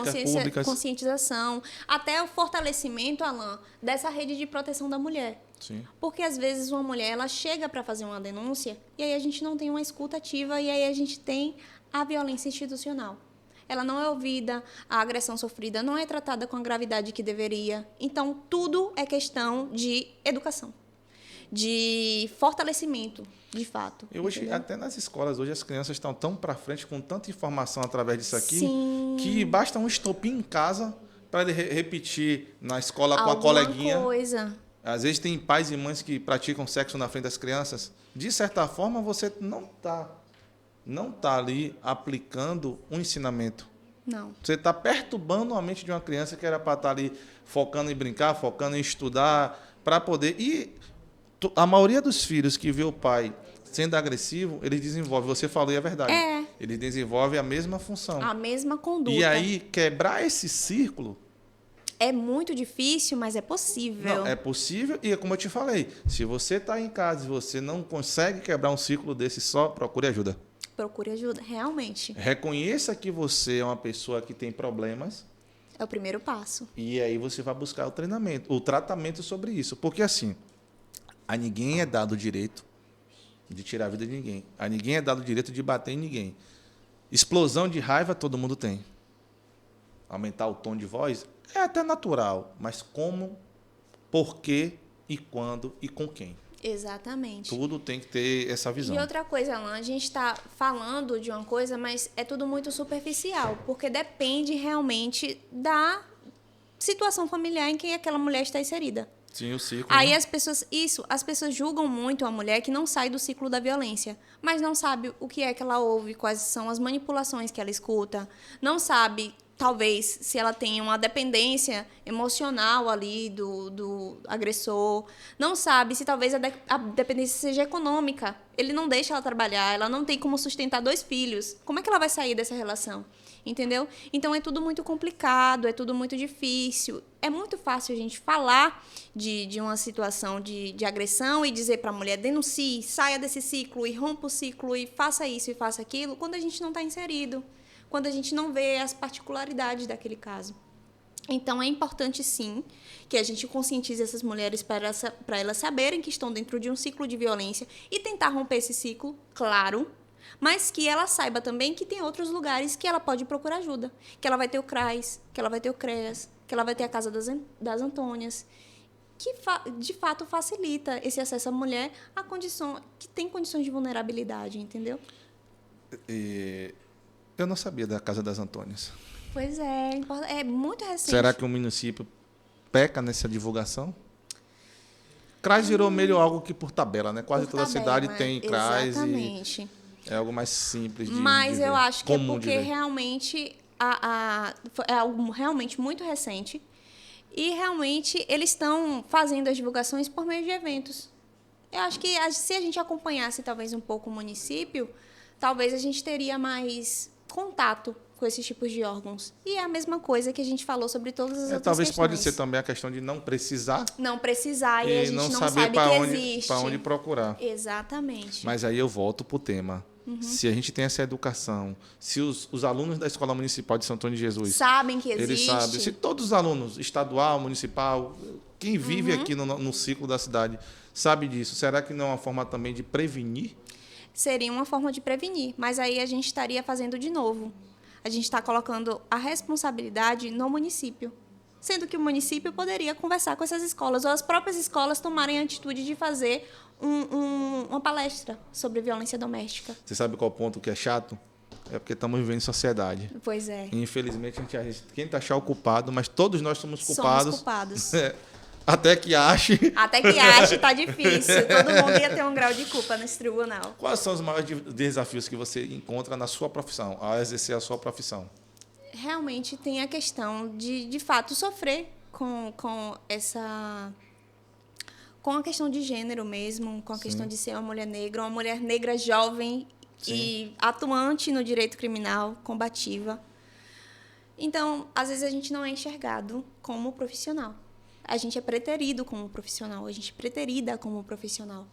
conscientização, até o fortalecimento, Alan, dessa rede de proteção da mulher. Sim. Porque, às vezes, uma mulher ela chega para fazer uma denúncia e aí a gente não tem uma escuta ativa e aí a gente tem a violência institucional. Ela não é ouvida, a agressão sofrida não é tratada com a gravidade que deveria. Então, tudo é questão de educação, de fortalecimento, de fato. E hoje, até nas escolas, hoje as crianças estão tão para frente com tanta informação através disso aqui, Sim. que basta um estopim em casa para ele repetir na escola com Alguma a coleguinha. Coisa. Às vezes tem pais e mães que praticam sexo na frente das crianças. De certa forma, você não tá ali aplicando um ensinamento. Não. Você está perturbando a mente de uma criança que era para estar ali focando em brincar, focando em estudar, para poder... E a maioria dos filhos que vê o pai sendo agressivo, eles desenvolvem, você falou e é verdade, eles desenvolvem a mesma função. A mesma conduta. E aí, quebrar esse círculo... É muito difícil, mas é possível. Não, é possível e, como eu te falei, se você está em casa e você não consegue quebrar um círculo desse só, procure ajuda. Procure ajuda, realmente. Reconheça que você é uma pessoa que tem problemas. É o primeiro passo. E aí você vai buscar o treinamento, o tratamento sobre isso. Porque, assim, a ninguém é dado o direito de tirar a vida de ninguém. A ninguém é dado o direito de bater em ninguém. Explosão de raiva todo mundo tem. Aumentar o tom de voz é até natural. Mas como, por quê e quando e com quem? Exatamente. Tudo tem que ter essa visão. E outra coisa, Alan, a gente está falando de uma coisa, mas é tudo muito superficial. Porque depende realmente da situação familiar em que aquela mulher está inserida. Sim, o ciclo. Aí as pessoas julgam muito a mulher que não sai do ciclo da violência, mas não sabe o que é que ela ouve, quais são as manipulações que ela escuta, não sabe, talvez, se ela tem uma dependência emocional ali do agressor, não sabe se talvez a dependência seja econômica, ele não deixa ela trabalhar, ela não tem como sustentar 2 filhos, como é que ela vai sair dessa relação? Entendeu? Então, é tudo muito complicado, é tudo muito difícil. É muito fácil a gente falar de uma situação de agressão e dizer para a mulher, denuncie, saia desse ciclo e rompa o ciclo e faça isso e faça aquilo, quando a gente não está inserido, quando a gente não vê as particularidades daquele caso. Então, é importante, sim, que a gente conscientize essas mulheres para elas saberem que estão dentro de um ciclo de violência e tentar romper esse ciclo, claro, mas que ela saiba também que tem outros lugares que ela pode procurar ajuda. Que ela vai ter o CRAS, que ela vai ter o CREAS, que ela vai ter a Casa das Antônias, que de fato facilita esse acesso à mulher a condição, que tem condições de vulnerabilidade, entendeu? Eu não sabia da Casa das Antônias. Pois é muito recente. Será que o município peca nessa divulgação? CRAS virou meio algo que por tabela, né? Quase toda cidade tem CRAS. Exatamente. E é algo mais simples de Mas eu acho que é porque ver. realmente é algo realmente muito recente e realmente eles estão fazendo as divulgações por meio de eventos. Eu acho que se a gente acompanhasse talvez um pouco o município, talvez a gente teria mais contato com esses tipos de órgãos. E é a mesma coisa que a gente falou sobre todas as outras talvez questões. Pode ser também a questão de não precisar. Não precisar e a gente não saber sabe que existe. Para onde procurar. Exatamente. Mas aí eu volto para o tema. Se a gente tem essa educação, se os alunos da Escola Municipal de Santo Antônio de Jesus sabem que existe. Eles sabem. Se todos os alunos, estadual, municipal, quem vive aqui no ciclo da cidade, sabe disso, será que não é uma forma também de prevenir? Seria uma forma de prevenir, mas aí a gente estaria fazendo de novo. A gente está colocando a responsabilidade no município, sendo que o município poderia conversar com essas escolas, ou as próprias escolas tomarem a atitude de fazer uma palestra sobre violência doméstica. Você sabe qual ponto que é chato? É porque estamos vivendo em sociedade. Pois é. E, infelizmente, a gente tenta achar o culpado, mas todos nós somos culpados. Somos culpados. Até que ache. Até que ache, tá difícil. Todo mundo ia ter um grau de culpa nesse tribunal. Quais são os maiores desafios que você encontra na sua profissão, ao exercer a sua profissão? Realmente tem a questão de fato, sofrer com a questão de gênero mesmo, com a questão de ser uma mulher negra jovem e atuante no direito criminal, combativa. Então, às vezes a gente não é enxergado como profissional. A gente é preterido como profissional, a gente é preterida como profissional.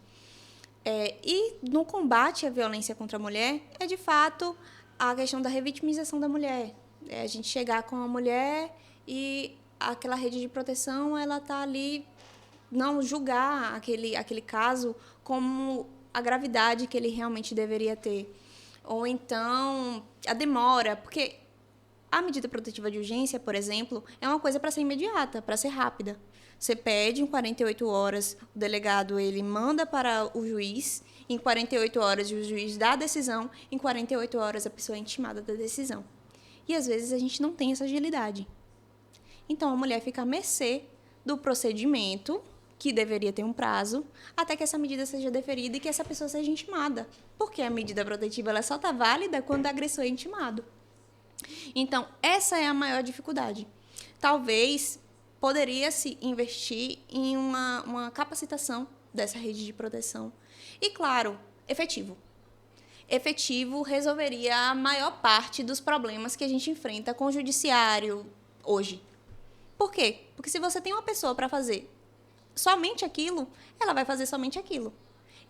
E no combate à violência contra a mulher, é de fato a questão da revitimização da mulher. É a gente chegar com a mulher e aquela rede de proteção, ela está ali, não julgar aquele caso como a gravidade que ele realmente deveria ter. Ou então a demora, porque a medida protetiva de urgência, por exemplo, é uma coisa para ser imediata, para ser rápida. Você pede em 48 horas, o delegado ele manda para o juiz, em 48 horas o juiz dá a decisão, em 48 horas a pessoa é intimada da decisão. E às vezes a gente não tem essa agilidade. Então a mulher fica à mercê do procedimento, que deveria ter um prazo, até que essa medida seja deferida e que essa pessoa seja intimada. Porque a medida protetiva ela só está válida quando o agressor é intimado. Então, essa é a maior dificuldade. Talvez poderia-se investir em uma capacitação dessa rede de proteção. E, claro, efetivo. Efetivo resolveria a maior parte dos problemas que a gente enfrenta com o judiciário hoje. Por quê? Porque se você tem uma pessoa para fazer somente aquilo, ela vai fazer somente aquilo.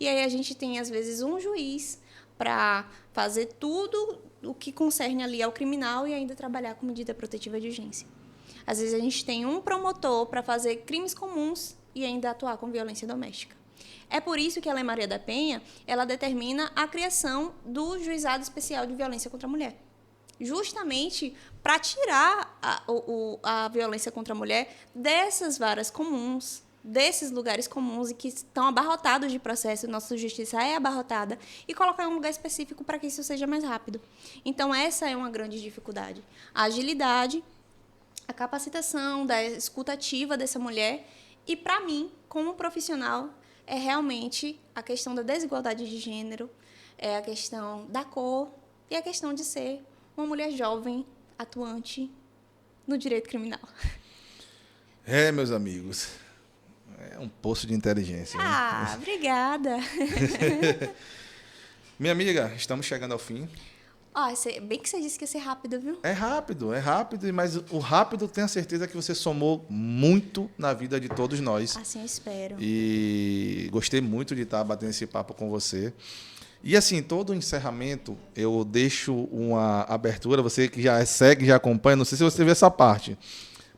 E aí a gente tem, às vezes, um juiz para fazer tudo o que concerne ali ao criminal e ainda trabalhar com medida protetiva de urgência. Às vezes a gente tem um promotor para fazer crimes comuns e ainda atuar com violência doméstica. É por isso que a Lei Maria da Penha, ela determina a criação do Juizado Especial de Violência contra a Mulher. Justamente para tirar a violência contra a mulher dessas varas comuns, desses lugares comuns e que estão abarrotados de processo, nossa justiça é abarrotada, e colocar em um lugar específico para que isso seja mais rápido. Então, essa é uma grande dificuldade. A agilidade, a capacitação da escuta ativa dessa mulher e, para mim, como profissional, é realmente a questão da desigualdade de gênero, é a questão da cor e a questão de ser uma mulher jovem, atuante no direito criminal. Meus amigos, é um poço de inteligência. Ah, né? Obrigada. Minha amiga, estamos chegando ao fim. Bem que você disse que ia ser rápido, viu? É rápido, mas o rápido, tenho a certeza que você somou muito na vida de todos nós. Assim eu espero. E gostei muito de estar batendo esse papo com você. E assim, todo o encerramento, eu deixo uma abertura, você que já segue, já acompanha, não sei se você viu essa parte,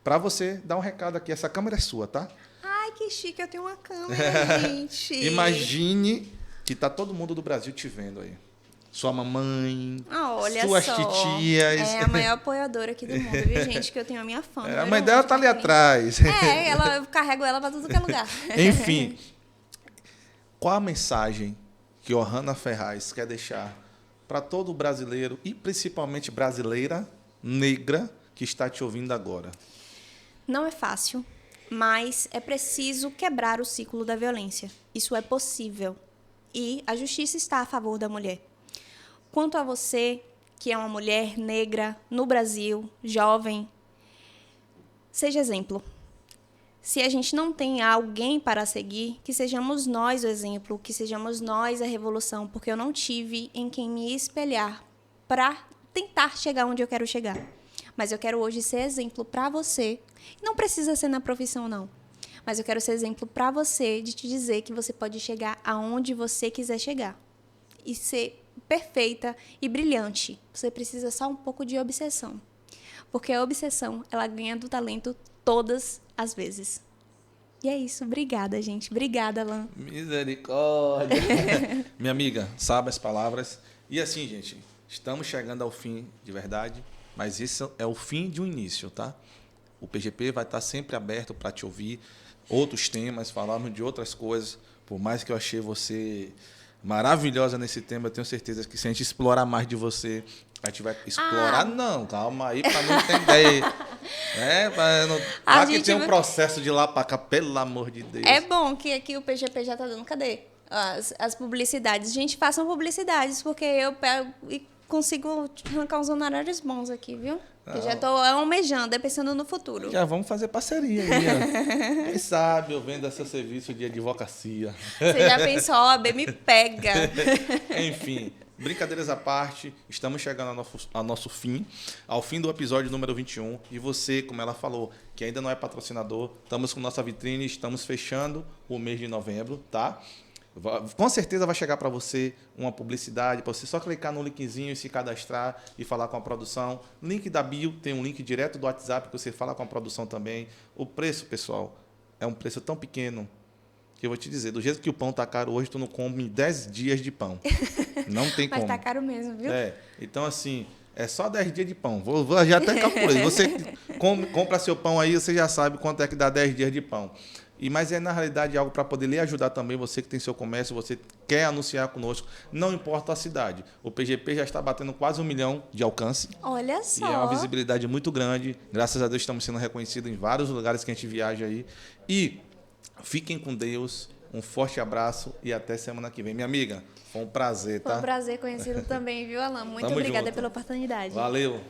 para você dar um recado aqui. Essa câmera é sua, tá? Ai, que chique, eu tenho uma câmera, gente. Imagine que tá todo mundo do Brasil te vendo aí. Sua mamãe, Olha suas só. titias. É a maior apoiadora aqui do mundo, viu, gente? Que eu tenho a minha fã. A mãe dela tá ali atrás. Eu carrego ela para tudo que é lugar. Enfim, qual a mensagem que Ohana Ferraz quer deixar para todo brasileiro e principalmente brasileira negra que está te ouvindo agora? Não é fácil, mas é preciso quebrar o ciclo da violência. Isso é possível. E a justiça está a favor da mulher. Quanto a você, que é uma mulher negra no Brasil, jovem, seja exemplo. Se a gente não tem alguém para seguir, que sejamos nós o exemplo, que sejamos nós a revolução, porque eu não tive em quem me espelhar para tentar chegar onde eu quero chegar. Mas eu quero hoje ser exemplo para você. Não precisa ser na profissão, não. Mas eu quero ser exemplo para você de te dizer que você pode chegar aonde você quiser chegar. E ser perfeita e brilhante. Você precisa só um pouco de obsessão. Porque a obsessão, ela ganha do talento todas as vezes. E é isso. Obrigada, gente. Obrigada, Alan. Misericórdia. Minha amiga, sabe as palavras. E assim, gente, estamos chegando ao fim de verdade, mas esse é o fim de um início, tá? O PGP vai estar sempre aberto para te ouvir. Outros temas, falarmos de outras coisas. Por mais que eu achei você maravilhosa nesse tema, eu tenho certeza que se a gente explorar mais de você, a gente vai explorar. Não, calma aí para não entender. Que tem um processo de lá para cá, pelo amor de Deus. É bom que aqui o PGP já está dando, cadê? As publicidades. Gente, façam publicidades, porque eu pego e consigo arrancar uns honorários bons aqui, viu? Eu já estou almejando, é pensando no futuro. Já vamos fazer parceria aí, ó. Quem sabe eu vendo seu serviço de advocacia. Você já pensou, a OAB me pega. Enfim, brincadeiras à parte, estamos chegando ao nosso fim, ao fim do episódio número 21. E você, como ela falou, que ainda não é patrocinador, estamos com nossa vitrine, estamos fechando o mês de novembro, tá? Com certeza vai chegar para você uma publicidade, para você só clicar no linkzinho e se cadastrar e falar com a produção. Link da bio, tem um link direto do WhatsApp que você fala com a produção também. O preço, pessoal, é um preço tão pequeno que eu vou te dizer, do jeito que o pão tá caro hoje, tu não come 10 dias de pão. Não tem como. Mas tá caro mesmo, viu? Então assim, é só 10 dias de pão. Vou já até calculei. Você compra seu pão aí, você já sabe quanto é que dá 10 dias de pão. Mas na realidade algo para poder lhe ajudar também, você que tem seu comércio, você quer anunciar conosco, não importa a cidade. O PGP já está batendo quase 1 milhão de alcance. Olha só. E é uma visibilidade muito grande. Graças a Deus estamos sendo reconhecidos em vários lugares que a gente viaja aí. E fiquem com Deus, um forte abraço e até semana que vem. Minha amiga, foi um prazer, tá? Foi um prazer conhecê-lo também, viu, Alan? Muito obrigada pela oportunidade. Valeu.